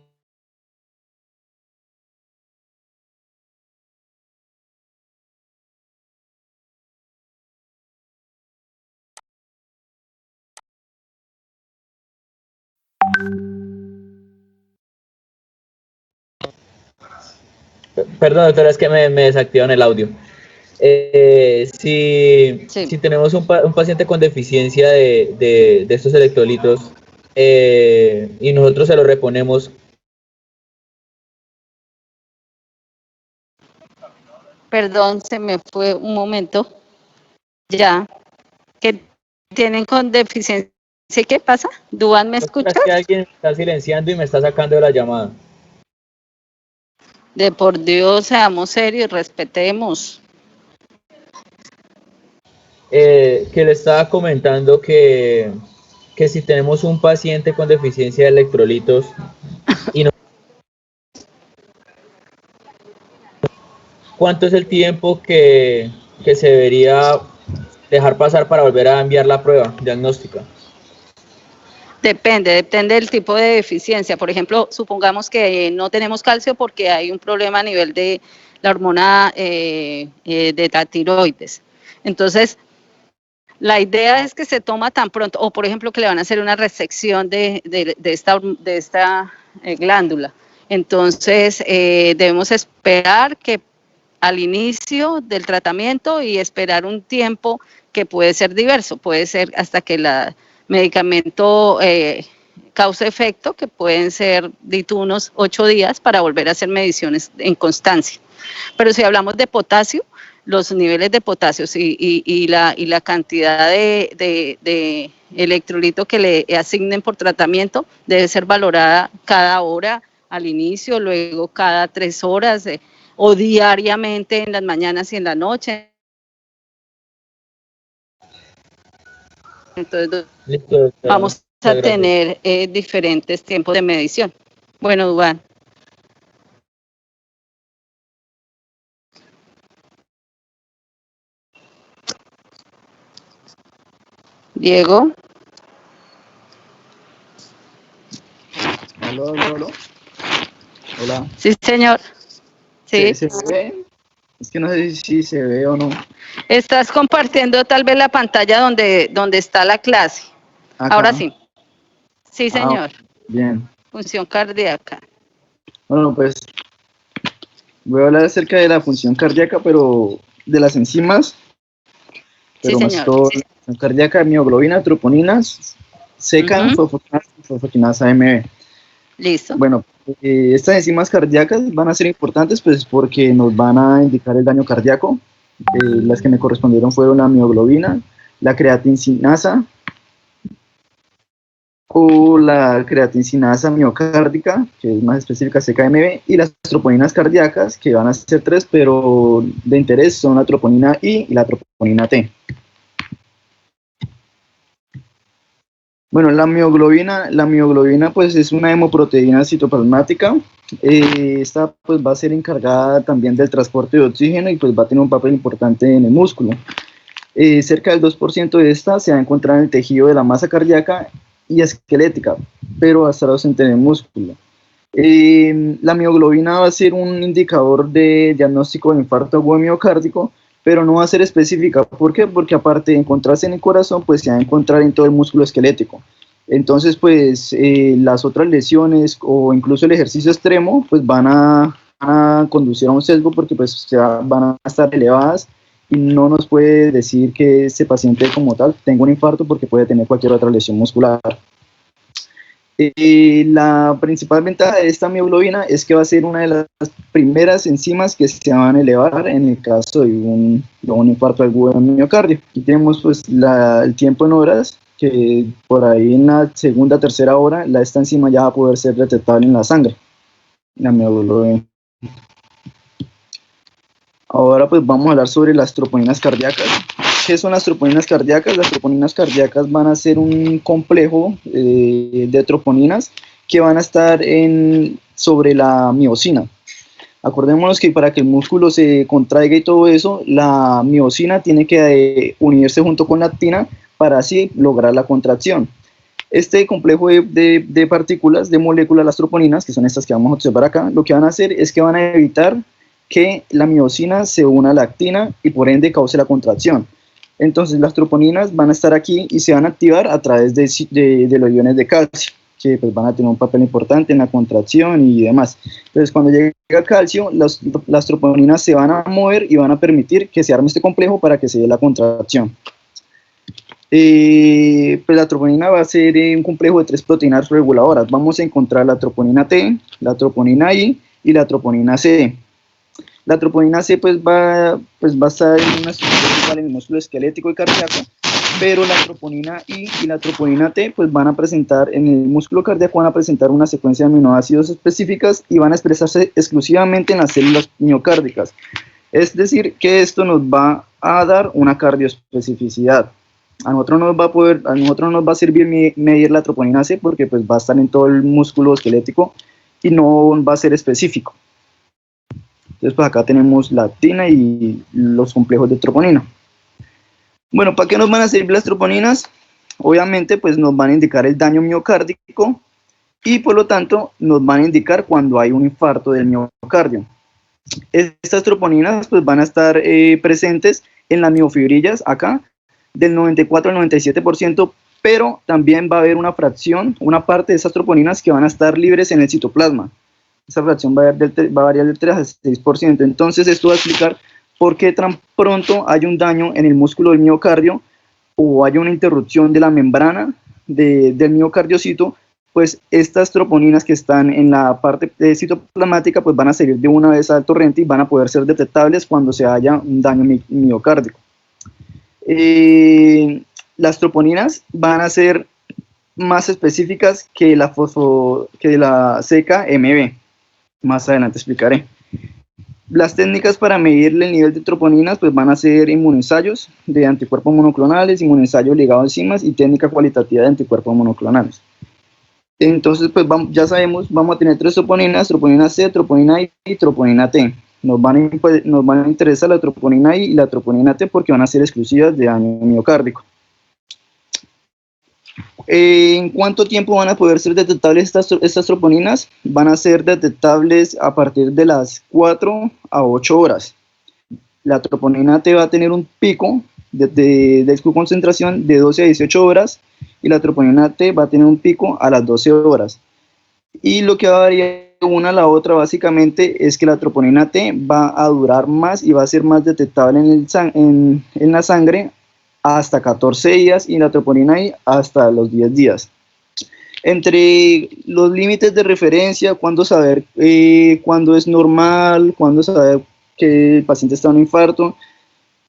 perdón, doctora, es que me desactivaron el audio. Si tenemos un paciente con deficiencia de estos electrolitos y nosotros se lo reponemos. Perdón, se me fue un momento. Ya, que tienen con deficiencia. ¿Qué pasa? Duan, ¿me escuchas? Es que alguien me está silenciando y me está sacando de la llamada. De por Dios, seamos serios, respetemos. Que le estaba comentando que si tenemos un paciente con deficiencia de electrolitos y no, ¿cuánto es el tiempo que se debería dejar pasar para volver a enviar la prueba diagnóstica? Depende del tipo de deficiencia. Por ejemplo, supongamos que no tenemos calcio porque hay un problema a nivel de la hormona de la tiroides. Entonces, la idea es que se toma tan pronto, o por ejemplo que le van a hacer una resección de esta glándula. Entonces, debemos esperar que al inicio del tratamiento y esperar un tiempo que puede ser diverso, puede ser hasta que el medicamento cause efecto, que pueden ser unos 8 días para volver a hacer mediciones en constancia. Pero si hablamos de potasio, los niveles de potasio y la cantidad de electrolito que le asignen por tratamiento debe ser valorada cada hora al inicio, luego cada 3 horas o diariamente en las mañanas y en la noche. Entonces, listo, vamos a tener diferentes tiempos de medición. Bueno, Duan. Diego. Aló. Hola. Sí, señor. ¿Sí? ¿Se ve? Es que no sé si se ve o no. Estás compartiendo tal vez la pantalla donde está la clase. Acá. Ahora sí. Sí, Ah, señor. bien. Función cardíaca. Bueno, pues voy a hablar acerca de la función cardíaca, pero de las enzimas, pero Sí, más señor. todo, la función cardíaca, mioglobina, troponinas, seca, fosfoquinasa MB. Listo. Bueno, estas enzimas cardíacas van a ser importantes pues porque nos van a indicar el daño cardíaco. Las que me correspondieron fueron la mioglobina, la creatincinasa o la creatincinasa miocárdica, que es más específica, CKMB, y las troponinas cardíacas, que van a ser 3, pero de interés son la troponina I y la troponina T. Bueno, la mioglobina pues es una hemoproteína citoplasmática. Esta pues va a ser encargada también del transporte de oxígeno y pues va a tener un papel importante en el músculo. Cerca del 2% de esta se va a encontrar en el tejido de la masa cardíaca y esquelética, pero va a estar ausente en el músculo. La mioglobina va a ser un indicador de diagnóstico de infarto agudo miocárdico, pero no va a ser específica. ¿Por qué? Porque aparte de encontrarse en el corazón, pues se va a encontrar en todo el músculo esquelético. Entonces, pues las otras lesiones o incluso el ejercicio extremo, pues van a conducir a un sesgo porque pues van a estar elevadas y no nos puede decir que ese paciente como tal tenga un infarto porque puede tener cualquier otra lesión muscular. La principal ventaja de esta mioglobina es que va a ser una de las primeras enzimas que se van a elevar en el caso de un infarto agudo de miocardio. Aquí tenemos pues el tiempo en horas, que por ahí en la segunda, tercera hora, esta enzima ya va a poder ser detectable en la sangre, la mioglobina. Ahora pues vamos a hablar sobre las troponinas cardíacas. ¿Qué son las troponinas cardíacas? Las troponinas cardíacas van a ser un complejo de troponinas que van a estar sobre la miosina. Acordémonos que para que el músculo se contraiga y todo eso, la miosina tiene que unirse junto con la actina para así lograr la contracción. Este complejo de partículas, de moléculas, las troponinas, que son estas que vamos a observar acá, lo que van a hacer es que van a evitar que la miosina se una a la actina y por ende cause la contracción. Entonces las troponinas van a estar aquí y se van a activar a través de los iones de calcio, que pues van a tener un papel importante en la contracción y demás. Entonces cuando llega el calcio, las troponinas se van a mover y van a permitir que se arme este complejo para que se dé la contracción. Pues la troponina va a ser un complejo de 3 proteínas reguladoras. Vamos a encontrar la troponina T, la troponina I y la troponina C. La troponina C pues va a estar en una estructura igual en el músculo esquelético y cardíaco, pero la troponina I y la troponina T pues van a presentar en el músculo cardíaco, van a presentar una secuencia de aminoácidos específicas y van a expresarse exclusivamente en las células miocárdicas. Es decir, que esto nos va a dar una cardioespecificidad. A nosotros no nos va a servir medir la troponina C porque pues va a estar en todo el músculo esquelético y no va a ser específico. Entonces pues acá tenemos la actina y los complejos de troponina. Bueno, ¿para qué nos van a servir las troponinas? Obviamente pues nos van a indicar el daño miocárdico y por lo tanto nos van a indicar cuando hay un infarto del miocardio. Estas troponinas pues van a estar presentes en las miofibrillas acá del 94 al 97%, pero también va a haber una fracción, una parte de esas troponinas que van a estar libres en el citoplasma. Esa fracción va a variar del 3 al 6%. Entonces esto va a explicar por qué tan pronto hay un daño en el músculo del miocardio o hay una interrupción de la membrana del miocardiocito, pues estas troponinas que están en la parte citoplasmática pues van a salir de una vez al torrente y van a poder ser detectables cuando se haya un daño miocárdico. Las troponinas van a ser más específicas que la CKMB. Más adelante explicaré. Las técnicas para medir el nivel de troponinas pues van a ser inmunoensayos de anticuerpos monoclonales, inmunoensayos ligados a enzimas y técnica cualitativa de anticuerpos monoclonales. Entonces pues ya sabemos, vamos a tener 3 troponinas, troponina C, troponina I y troponina T. Nos van a interesar la troponina I y la troponina T porque van a ser exclusivas de daño miocárdico. ¿En cuánto tiempo van a poder ser detectables estas troponinas? Van a ser detectables a partir de las 4 a 8 horas. La troponina T va a tener un pico de su concentración de 12 a 18 horas y la troponina T va a tener un pico a las 12 horas. Y lo que va a variar una a la otra básicamente es que la troponina T va a durar más y va a ser más detectable en la sangre hasta 14 días y la troponina I hasta los 10 días. Entre los límites de referencia, cuándo saber cuándo es normal, cuándo saber que el paciente está en un infarto,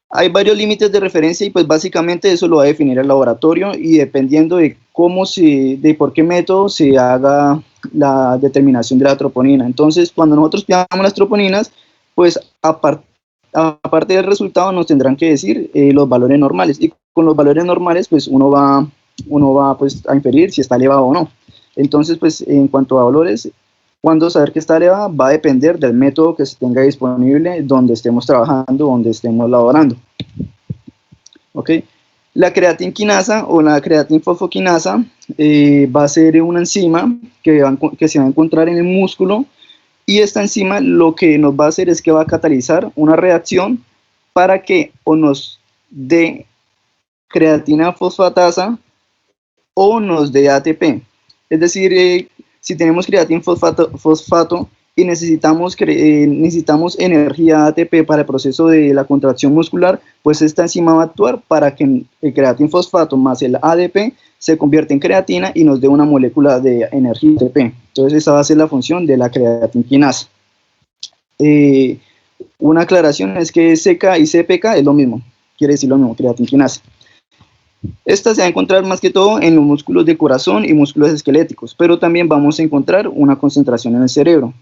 hay varios límites de referencia y pues básicamente eso lo va a definir el laboratorio y dependiendo de de por qué método se haga la determinación de la troponina. Entonces, cuando nosotros pidamos las troponinas, pues aparte del resultado nos tendrán que decir los valores normales y con los valores normales pues uno va pues, a inferir si está elevado o no. Entonces, pues en cuanto a valores, cuándo saber que está elevada va a depender del método que se tenga disponible donde estemos trabajando, donde estemos laborando. ¿Ok? La creatinquinasa o la creatinfosfoquinasa va a ser una enzima que se va a encontrar en el músculo y esta enzima lo que nos va a hacer es que va a catalizar una reacción para que o nos dé creatina fosfatasa o nos dé ATP. Es decir, si tenemos creatina fosfato y necesitamos energía ATP para el proceso de la contracción muscular, pues esta enzima va a actuar para que el creatina fosfato más el ADP se convierta en creatina y nos dé una molécula de energía ATP. Entonces esa va a ser la función de la creatinquinasa. Una aclaración es que CK y CPK es lo mismo, quiere decir lo mismo, creatinquinasa. Esta se va a encontrar más que todo en los músculos de corazón y músculos esqueléticos, pero también vamos a encontrar una concentración en el cerebro.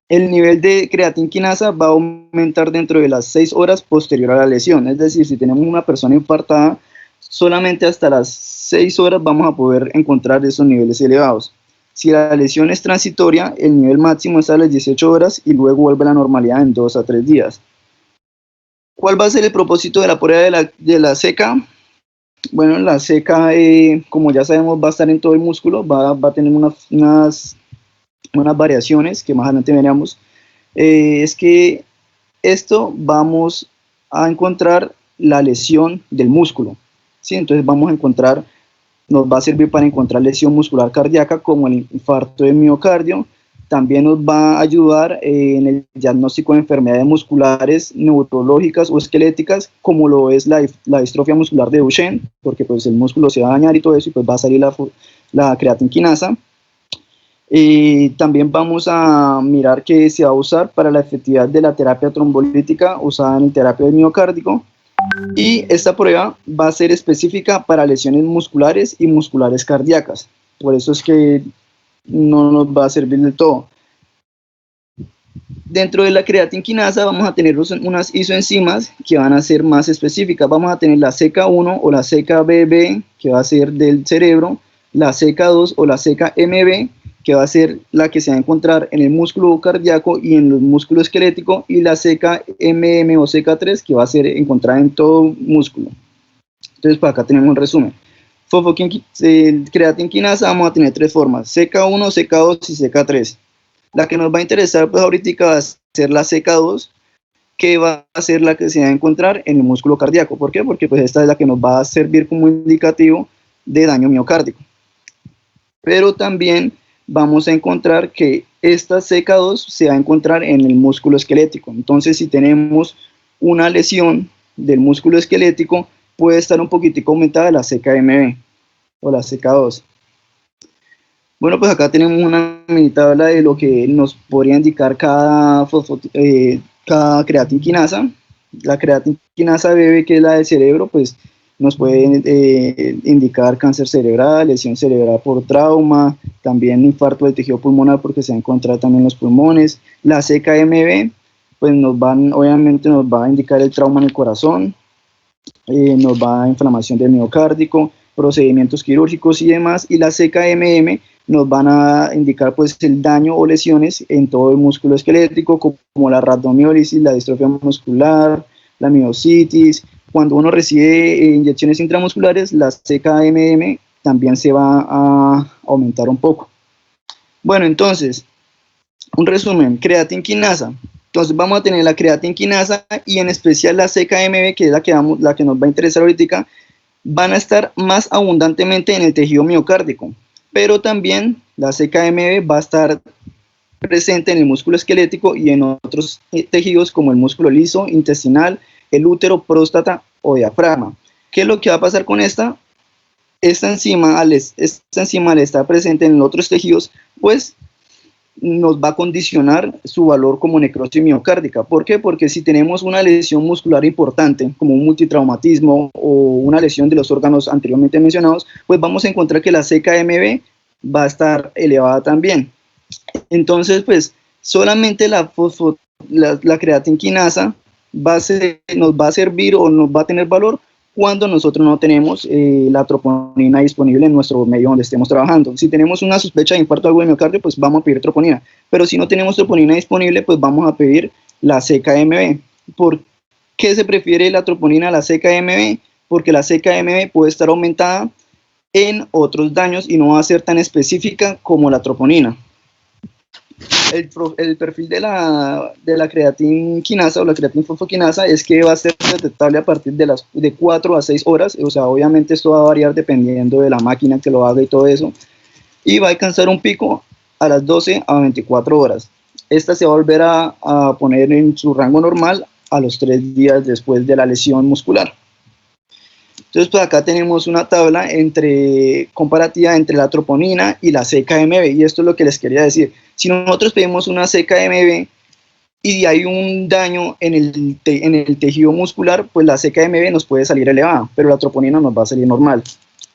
El nivel de creatinquinasa va a aumentar dentro de las 6 horas posterior a la lesión, es decir, si tenemos una persona infartada, solamente hasta las 6 horas vamos a poder encontrar esos niveles elevados. Si la lesión es transitoria, el nivel máximo es a las 18 horas y luego vuelve a la normalidad en 2 a 3 días. ¿Cuál va a ser el propósito de la prueba de la CK? Bueno, la CK, como ya sabemos, va a estar en todo el músculo, va a tener unas variaciones que más adelante veremos. Es que esto vamos a encontrar la lesión del músculo, ¿sí? Entonces nos va a servir para encontrar lesión muscular cardíaca como el infarto de miocardio. También nos va a ayudar en el diagnóstico de enfermedades musculares neurológicas o esqueléticas, como lo es la distrofia muscular de Duchenne, porque pues el músculo se va a dañar y todo eso, y pues va a salir la creatinquinasa. También vamos a mirar que se va a usar para la efectividad de la terapia trombolítica usada en terapia del miocárdico. Y esta prueba va a ser específica para lesiones musculares y musculares cardíacas. Por eso es que no nos va a servir del todo. Dentro de la creatinquinasa vamos a tener unas isoenzimas que van a ser más específicas. Vamos a tener la CK1 o la CKBB, que va a ser del cerebro, la CK2 o la CKMB, que va a ser la que se va a encontrar en el músculo cardíaco y en el músculo esquelético, y la CKMM o CK3, que va a ser encontrada en todo músculo. Entonces, por acá tenemos un resumen. Creatinquinasa vamos a tener 3 formas: CK1, CK2 y CK3. La que nos va a interesar pues ahorita va a ser la CK2, que va a ser la que se va a encontrar en el músculo cardíaco. ¿Por qué? Porque pues esta es la que nos va a servir como indicativo de daño miocárdico. Pero también vamos a encontrar que esta CK2 se va a encontrar en el músculo esquelético. Entonces, si tenemos una lesión del músculo esquelético, puede estar un poquitico aumentada la CKMB o la CK2. Bueno, pues acá tenemos una mini tabla de lo que nos podría indicar cada creatinquinasa. La creatinquinasa BB, que es la del cerebro, pues nos puede indicar cáncer cerebral, lesión cerebral por trauma, también infarto del tejido pulmonar porque se va a encontrar también en los pulmones. La CKMB, pues obviamente nos va a indicar el trauma en el corazón, nos va a inflamación del miocárdico, procedimientos quirúrgicos y demás. Y la CKMM nos van a indicar pues el daño o lesiones en todo el músculo esquelético, como la rhabdomiólisis, la distrofia muscular, la miositis. Cuando uno recibe inyecciones intramusculares, la CKMM también se va a aumentar un poco. Bueno, entonces, un resumen, creatinquinasa. Entonces vamos a tener la creatinquinasa y en especial la CKMB, que es la que nos va a interesar ahorita, van a estar más abundantemente en el tejido miocárdico, pero también la CKMB va a estar presente en el músculo esquelético y en otros tejidos como el músculo liso, intestinal, el útero, próstata o diafragma. ¿Qué es lo que va a pasar con esta? Esta enzima al estar presente en otros tejidos, pues nos va a condicionar su valor como necrosis miocárdica. ¿Por qué? Porque si tenemos una lesión muscular importante, como un multitraumatismo o una lesión de los órganos anteriormente mencionados, pues vamos a encontrar que la CKMB va a estar elevada también. Entonces, pues, solamente la creatinquinasa nos va a servir o nos va a tener valor cuando nosotros no tenemos la troponina disponible en nuestro medio donde estemos trabajando. Si tenemos una sospecha de infarto agudo de miocardio, pues vamos a pedir troponina. Pero si no tenemos troponina disponible, pues vamos a pedir la CKMB. ¿Por qué se prefiere la troponina a la CKMB? Porque la CKMB puede estar aumentada en otros daños y no va a ser tan específica como la troponina. El perfil de la creatinquinasa o la creatinfosfoquinasa es que va a ser detectable a partir de 4 a 6 horas, o sea, obviamente esto va a variar dependiendo de la máquina que lo haga y todo eso, y va a alcanzar un pico a las 12 a 24 horas. Esta se va a volver a poner en su rango normal a los 3 días después de la lesión muscular. Entonces, pues acá tenemos una tabla comparativa entre la troponina y la CKMB, y esto es lo que les quería decir. Si nosotros pedimos una CKMB y hay un daño en el tejido muscular, pues la CKMB nos puede salir elevada, pero la troponina nos va a salir normal.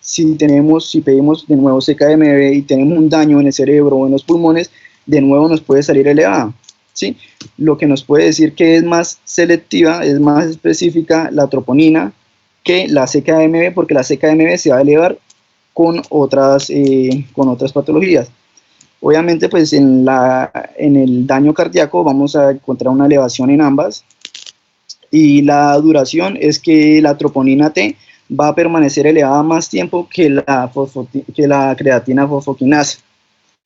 Si pedimos de nuevo CKMB y tenemos un daño en el cerebro o en los pulmones, de nuevo nos puede salir elevada, ¿sí? Lo que nos puede decir que es más selectiva, es más específica la troponina que la CKMB, porque la CKMB se va a elevar con otras patologías. Obviamente, pues en el daño cardíaco vamos a encontrar una elevación en ambas, y la duración es que la troponina T va a permanecer elevada más tiempo que la creatina fosfoquinasa.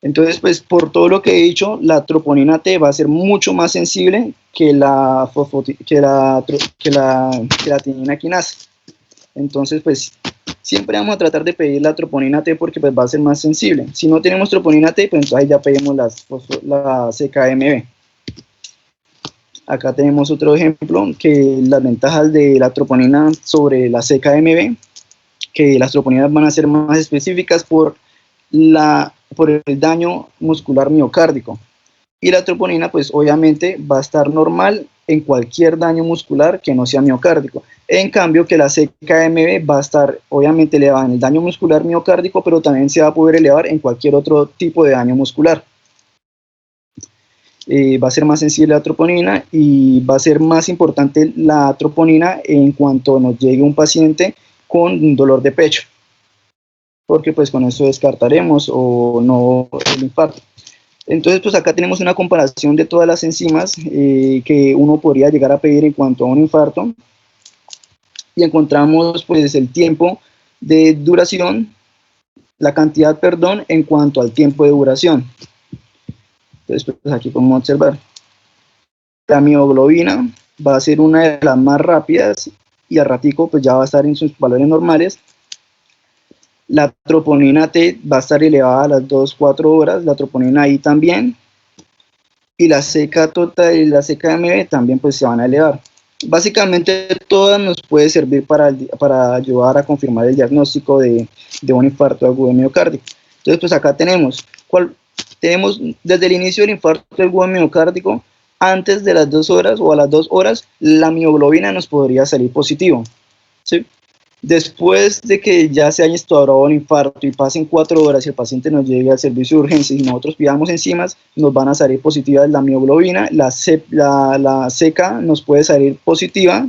Entonces, pues por todo lo que he dicho, la troponina T va a ser mucho más sensible que la creatinina quinasa. Entonces, pues siempre vamos a tratar de pedir la troponina T porque pues va a ser más sensible. Si no tenemos troponina T, pues entonces ya pedimos la CKMB. Acá tenemos otro ejemplo, que las ventajas de la troponina sobre la CKMB, que las troponinas van a ser más específicas por el daño muscular miocárdico. Y la troponina, pues obviamente va a estar normal en cualquier daño muscular que no sea miocárdico. En cambio que la CKMB va a estar obviamente elevada en el daño muscular miocárdico, pero también se va a poder elevar en cualquier otro tipo de daño muscular. Va a ser más sensible la troponina y va a ser más importante la troponina en cuanto nos llegue un paciente con dolor de pecho, porque pues con eso descartaremos o no el infarto. Entonces, pues acá tenemos una comparación de todas las enzimas que uno podría llegar a pedir en cuanto a un infarto, y encontramos pues el tiempo de duración, la cantidad, perdón, en cuanto al tiempo de duración. Entonces, pues aquí podemos observar, la mioglobina va a ser una de las más rápidas y al ratico pues ya va a estar en sus valores normales. La troponina T va a estar elevada a las 2-4 horas, la troponina I también, y la CK total y la CKMB también pues se van a elevar. Básicamente todas nos puede servir para ayudar a confirmar el diagnóstico de un infarto agudo de miocardio. Entonces, pues acá tenemos desde el inicio del infarto agudo miocárdico, antes de las 2 horas o a las 2 horas, la mioglobina nos podría salir positivo, ¿sí? Después de que ya se haya instaurado un infarto y pasen 4 horas y el paciente nos llegue al servicio de urgencias y nosotros pidamos enzimas, nos van a salir positivas la mioglobina, la CK nos puede salir positiva,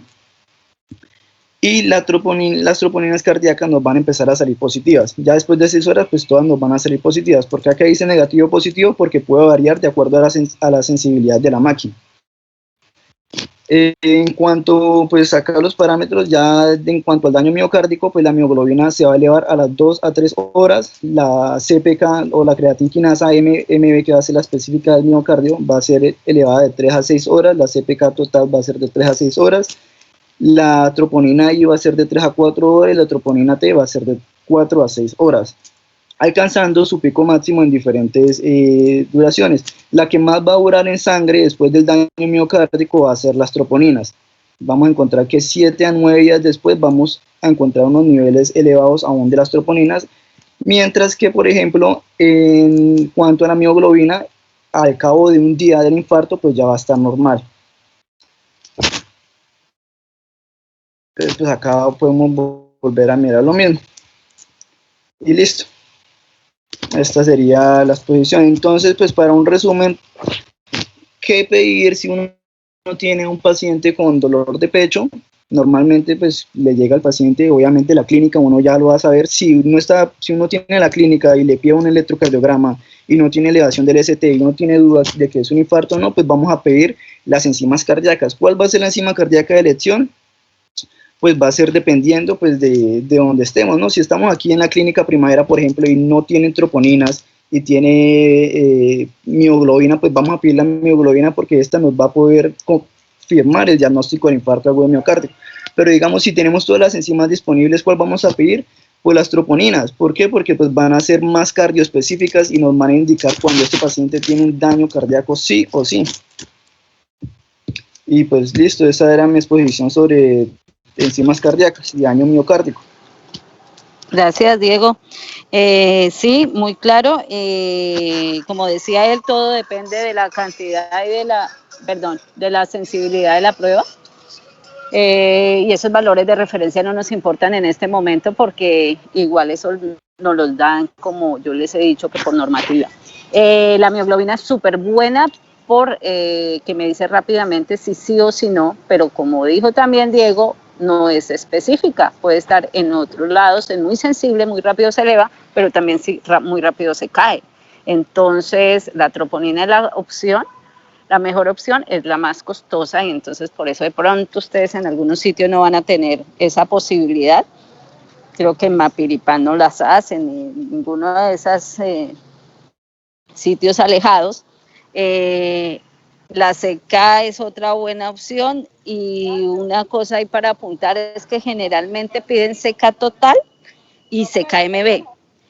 y las troponinas cardíacas nos van a empezar a salir positivas. Ya después de 6 horas, pues todas nos van a salir positivas. ¿Por qué acá dice negativo o positivo? Porque puede variar de acuerdo a la sensibilidad de la máquina. En cuanto pues acá los parámetros, ya en cuanto al daño miocárdico, pues la mioglobina se va a elevar a las 2 a 3 horas, la CPK o la creatinquinasa MB, que va a ser la específica del miocardio, va a ser elevada de 3 a 6 horas, la CPK total va a ser de 3 a 6 horas, la troponina I va a ser de 3 a 4 horas y la troponina T va a ser de 4 a 6 horas, alcanzando su pico máximo en diferentes duraciones. La que más va a durar en sangre después del daño miocárdico va a ser las troponinas. Vamos a encontrar que 7 a 9 días después vamos a encontrar unos niveles elevados aún de las troponinas, mientras que, por ejemplo, en cuanto a la mioglobina, al cabo de un día del infarto, pues ya va a estar normal. Entonces, pues acá podemos volver a mirar lo mismo. Y listo. Esta sería la exposición. Entonces, pues para un resumen, ¿qué pedir si uno tiene un paciente con dolor de pecho? Normalmente pues le llega al paciente, obviamente la clínica uno ya lo va a saber. Si uno tiene la clínica y le pide un electrocardiograma y no tiene elevación del ST y uno tiene dudas de que es un infarto o no, pues vamos a pedir las enzimas cardíacas. ¿Cuál va a ser la enzima cardíaca de elección? Pues va a ser dependiendo pues de donde estemos, ¿no? Si estamos aquí en la clínica Primavera, por ejemplo, y no tienen troponinas y tiene mioglobina, pues vamos a pedir la mioglobina porque esta nos va a poder confirmar el diagnóstico del infarto agudo miocárdico. Pero digamos, si tenemos todas las enzimas disponibles, ¿cuál vamos a pedir? Pues las troponinas. ¿Por qué? Porque pues van a ser más cardioespecíficas y nos van a indicar cuando este paciente tiene un daño cardíaco sí o sí. Y pues listo, esa era mi exposición sobre enzimas cardíacas y daño miocárdico. Gracias, Diego. Sí, muy claro. Como decía él, todo depende de la cantidad y de la sensibilidad de la prueba. Y esos valores de referencia no nos importan en este momento porque igual eso nos los dan, como yo les he dicho, que por normativa. La mioglobina es súper buena por que me dice rápidamente si sí o si no, pero como dijo también Diego, no es específica, puede estar en otros lados, es muy sensible, muy rápido se eleva, pero también sí, muy rápido se cae. Entonces, la troponina es la opción, la mejor opción, es la más costosa y entonces por eso de pronto ustedes en algunos sitios no van a tener esa posibilidad. Creo que en Mapiripán no las hacen, en ninguno de esos sitios alejados. La CK es otra buena opción y una cosa ahí para apuntar es que generalmente piden CK total y CKMB.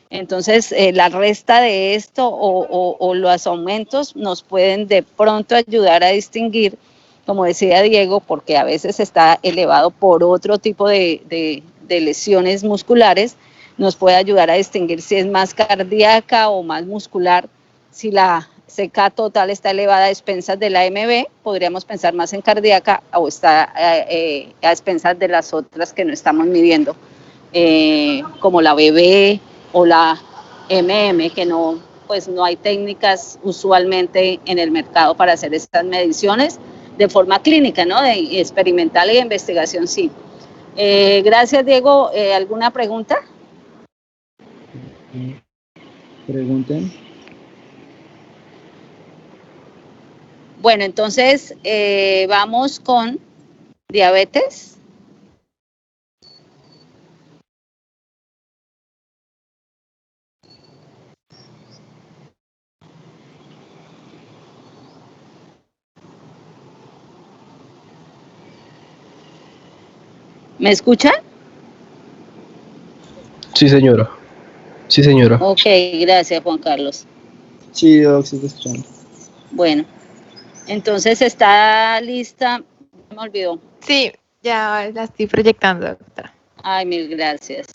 Entonces, la resta de esto o los aumentos nos pueden de pronto ayudar a distinguir, como decía Diego, porque a veces está elevado por otro tipo de lesiones musculares, nos puede ayudar a distinguir si es más cardíaca o más muscular, si la CK total está elevada a expensas de la MB, podríamos pensar más en cardíaca o está a expensas de las otras que no estamos midiendo, como la BB o la MM, que no, pues no hay técnicas usualmente en el mercado para hacer estas mediciones de forma clínica, ¿no? De experimental y de investigación, sí. Gracias, Diego. ¿Alguna pregunta? Pregunten. Bueno, entonces vamos con diabetes. ¿Me escuchan? Sí, señora. Sí, señora. Ok, gracias, Juan Carlos. Sí, Doc, sí, te escuchando. Bueno, entonces está lista. Me olvidó. Sí, ya la estoy proyectando, doctora. Ay, mil gracias.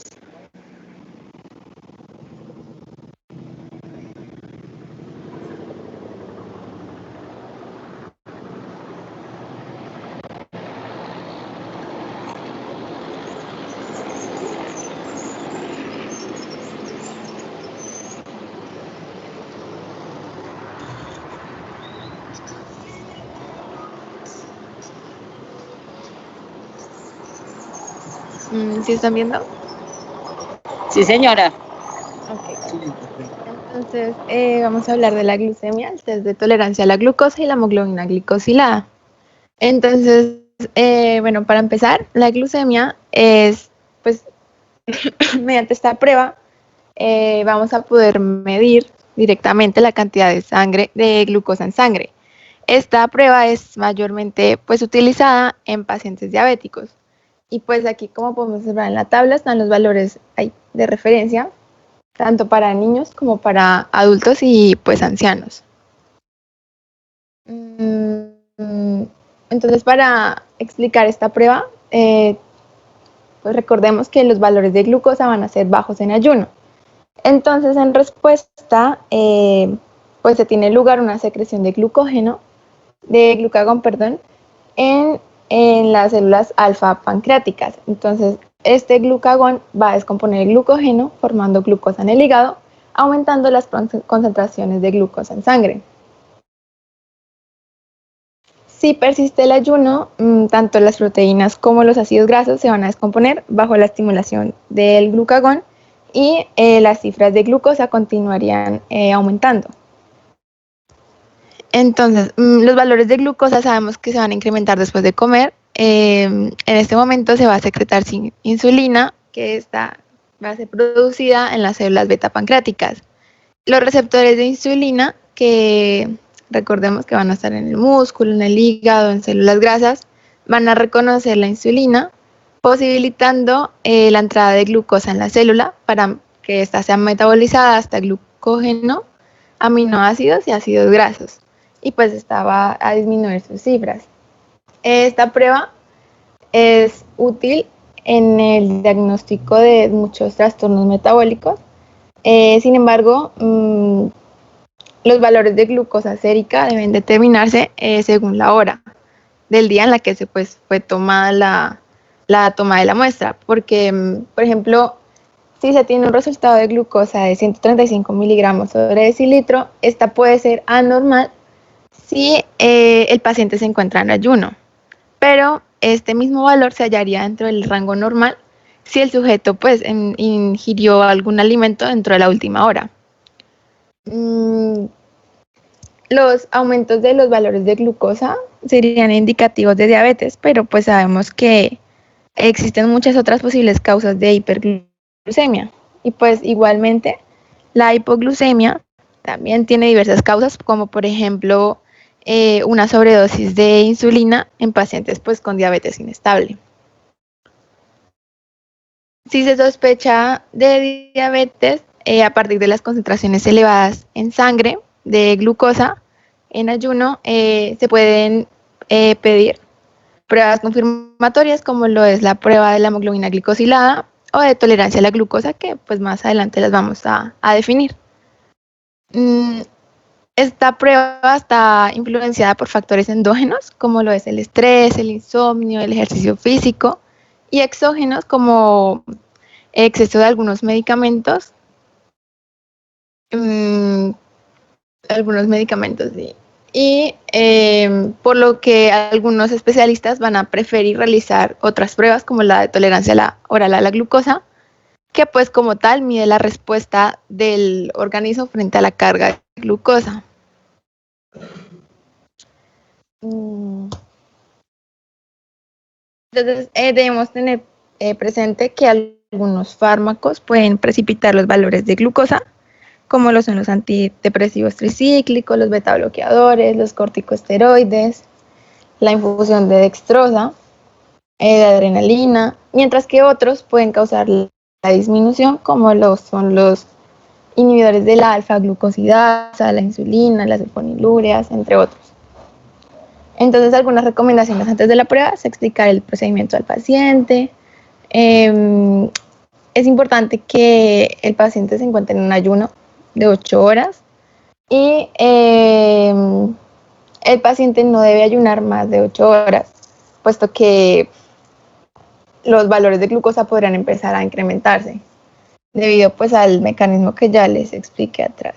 ¿Sí están viendo? Sí, señora. Ok. Entonces, vamos a hablar de la glucemia, el test de tolerancia a la glucosa y la hemoglobina glicosilada. Entonces, bueno, para empezar, la glucemia es, pues, mediante esta prueba, vamos a poder medir directamente la cantidad de sangre, de glucosa en sangre. Esta prueba es mayormente, pues, utilizada en pacientes diabéticos. Y pues aquí, como podemos observar en la tabla, están los valores ahí de referencia, tanto para niños como para adultos y pues ancianos. Entonces, para explicar esta prueba, pues recordemos que los valores de glucosa van a ser bajos en ayuno. Entonces, en respuesta, pues se tiene lugar una secreción de glucagón, en las células alfa pancreáticas. Entonces, este glucagón va a descomponer el glucógeno formando glucosa en el hígado, aumentando las concentraciones de glucosa en sangre. Si persiste el ayuno, tanto las proteínas como los ácidos grasos se van a descomponer bajo la estimulación del glucagón y las cifras de glucosa continuarían aumentando. Entonces, los valores de glucosa sabemos que se van a incrementar después de comer. En este momento se va a secretar insulina, que esta va a ser producida en las células beta pancreáticas. Los receptores de insulina, que recordemos que van a estar en el músculo, en el hígado, en células grasas, van a reconocer la insulina, posibilitando la entrada de glucosa en la célula para que ésta sea metabolizada hasta glucógeno, aminoácidos y ácidos grasos. Y pues esta va a disminuir sus cifras. Esta prueba es útil en el diagnóstico de muchos trastornos metabólicos. Sin embargo, los valores de glucosa sérica deben determinarse según la hora del día en la que fue tomada la toma de la muestra. Porque, por ejemplo, si se tiene un resultado de glucosa de 135 miligramos sobre decilitro, esta puede ser anormal si el paciente se encuentra en ayuno, pero este mismo valor se hallaría dentro del rango normal si el sujeto pues ingirió algún alimento dentro de la última hora. Los aumentos de los valores de glucosa serían indicativos de diabetes, pero pues sabemos que existen muchas otras posibles causas de hiperglucemia y pues igualmente la hipoglucemia también tiene diversas causas, como por ejemplo una sobredosis de insulina en pacientes pues con diabetes inestable. Si se sospecha de diabetes a partir de las concentraciones elevadas en sangre de glucosa en ayuno, se pueden pedir pruebas confirmatorias como lo es la prueba de la hemoglobina glicosilada o de tolerancia a la glucosa, que pues más adelante las vamos a definir. Esta prueba está influenciada por factores endógenos, como lo es el estrés, el insomnio, el ejercicio físico, y exógenos, como exceso de algunos medicamentos. Sí. Y por lo que algunos especialistas van a preferir realizar otras pruebas, como la de tolerancia oral a la glucosa, que pues como tal mide la respuesta del organismo frente a la carga de glucosa. Entonces, debemos tener presente que algunos fármacos pueden precipitar los valores de glucosa, como lo son los antidepresivos tricíclicos, los beta bloqueadores, los corticosteroides, la infusión de dextrosa, de adrenalina, mientras que otros pueden causar la disminución, como son los inhibidores de la alfa-glucosidasa, la insulina, las sulfonilureas, entre otros. Entonces, algunas recomendaciones antes de la prueba es explicar el procedimiento al paciente. Es importante que el paciente se encuentre en un ayuno de 8 horas y el paciente no debe ayunar más de 8 horas, puesto que los valores de glucosa podrán empezar a incrementarse debido pues al mecanismo que ya les expliqué atrás.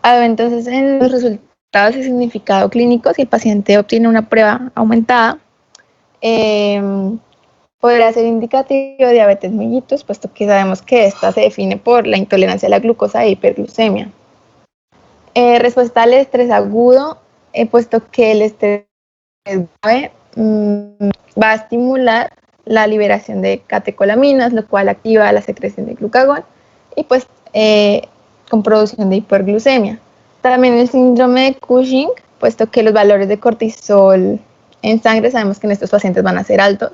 Entonces, en los resultados y significado clínico, si el paciente obtiene una prueba aumentada, podrá ser indicativo de diabetes mellitus, puesto que sabemos que esta se define por la intolerancia a la glucosa e hiperglucemia. Respuesta al estrés agudo, puesto que el estrés grave, va a estimular la liberación de catecolaminas, lo cual activa la secreción de glucagón y pues con producción de hiperglucemia. También el síndrome de Cushing, puesto que los valores de cortisol en sangre sabemos que en estos pacientes van a ser altos,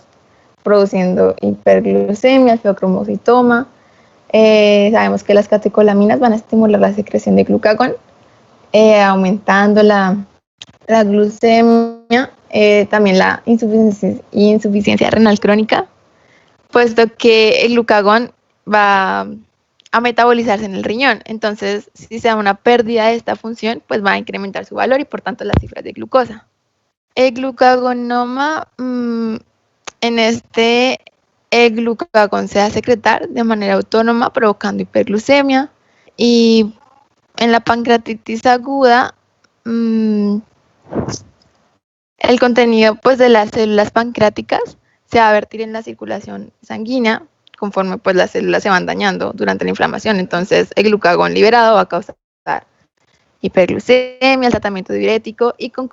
produciendo hiperglucemia, feocromocitoma. Sabemos que las catecolaminas van a estimular la secreción de glucagón, aumentando la glucemia, también la insuficiencia renal crónica, puesto que el glucagón va a metabolizarse en el riñón. Entonces, si se da una pérdida de esta función, pues va a incrementar su valor y por tanto las cifras de glucosa. El glucagonoma, en este, el glucagón se va a secretar de manera autónoma, provocando hiperglucemia. Y en la pancreatitis aguda, el contenido pues, de las células pancreáticas se va a vertir en la circulación sanguínea conforme pues, las células se van dañando durante la inflamación. Entonces, el glucagón liberado va a causar hiperglucemia, el tratamiento diurético y con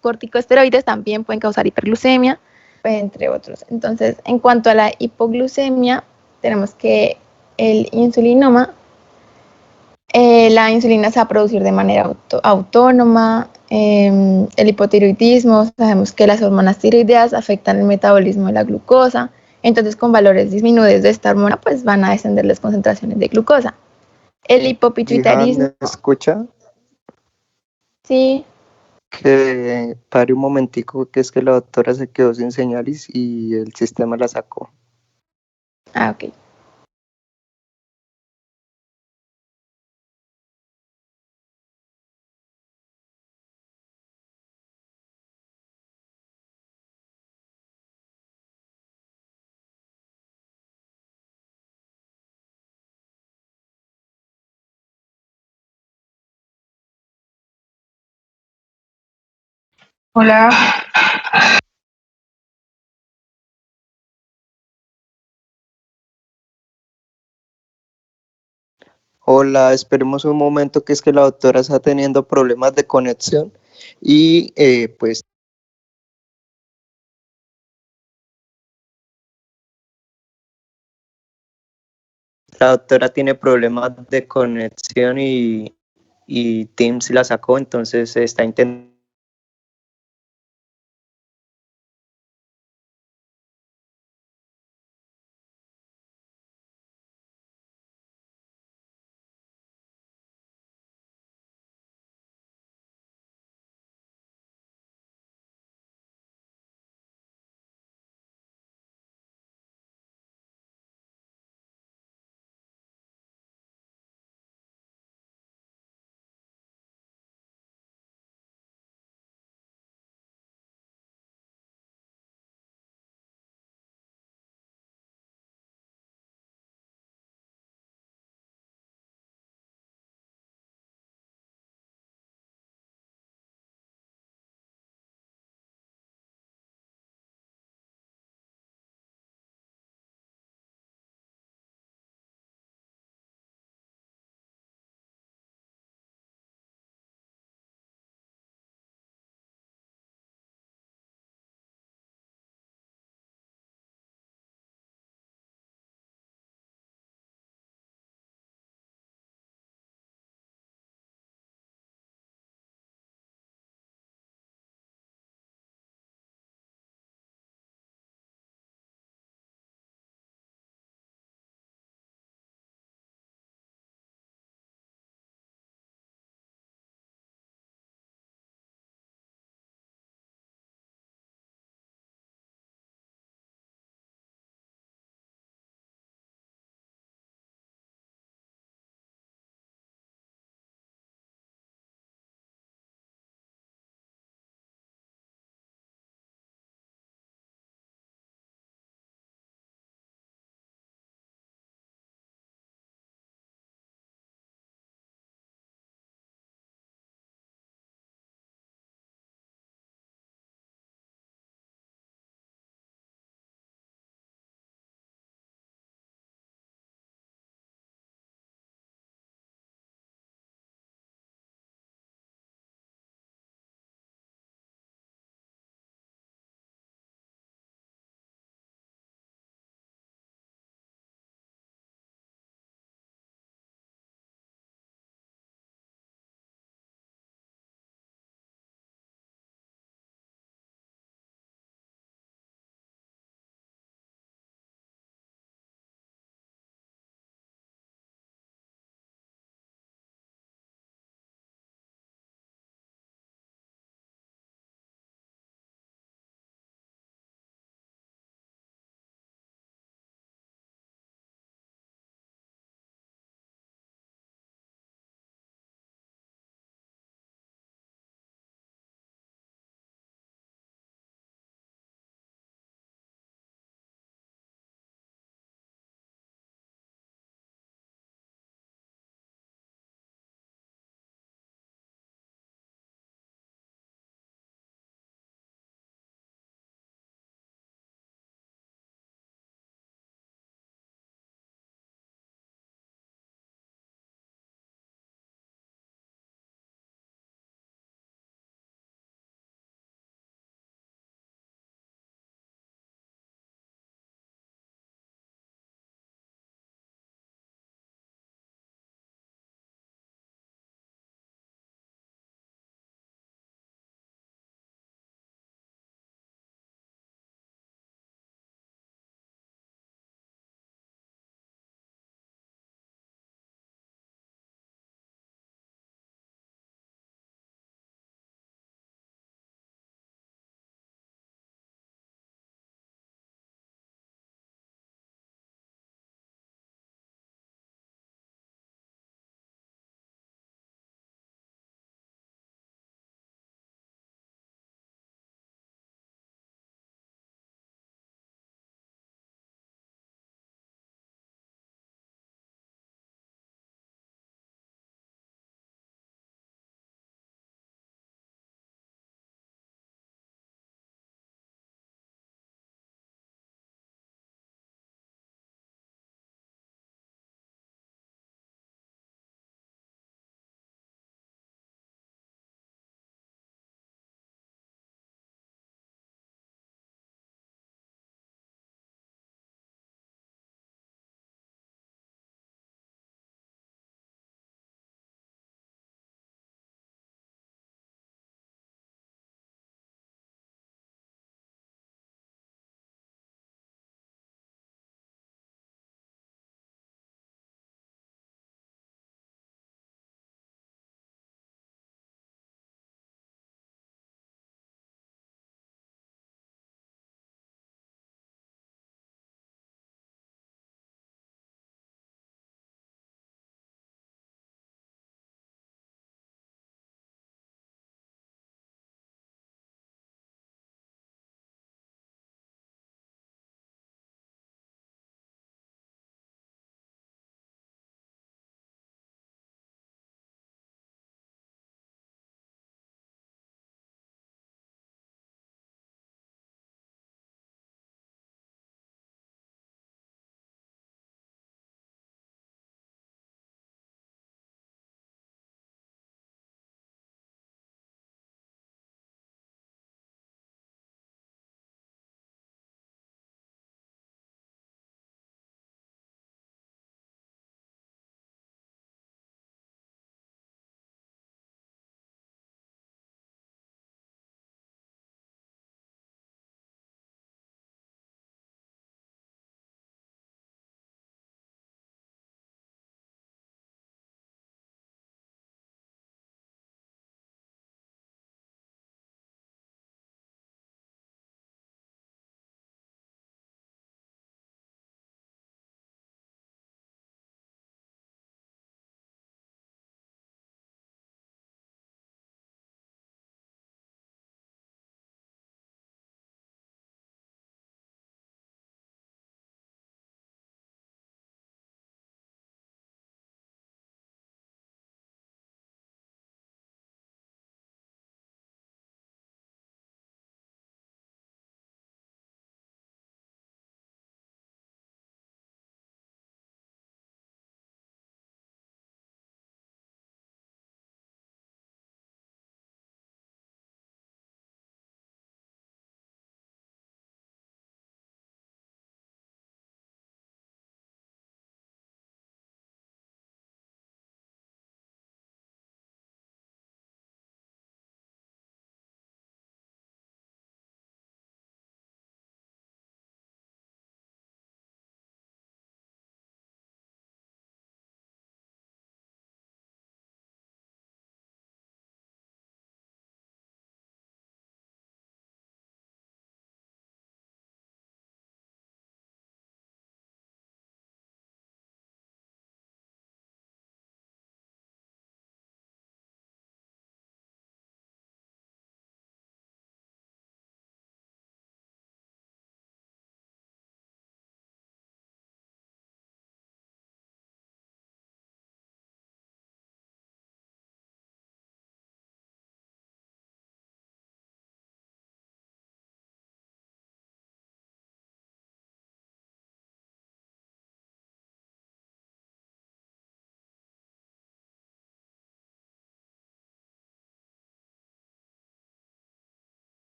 corticosteroides también pueden causar hiperglucemia, entre otros. Entonces, en cuanto a la hipoglucemia, tenemos que el insulinoma, la insulina se va a producir de manera autónoma, el hipotiroidismo, sabemos que las hormonas tiroideas afectan el metabolismo de la glucosa, entonces con valores disminuidos de esta hormona pues van a descender las concentraciones de glucosa. El hipopituitarismo... ¿Me escucha? Sí. Que pare un momentico, que es que la doctora se quedó sin señales y el sistema la sacó. Ah, ok. Hola. Hola, esperemos un momento, que es que la doctora está teniendo problemas de conexión y pues la doctora tiene problemas de conexión y Teams la sacó, entonces está intentando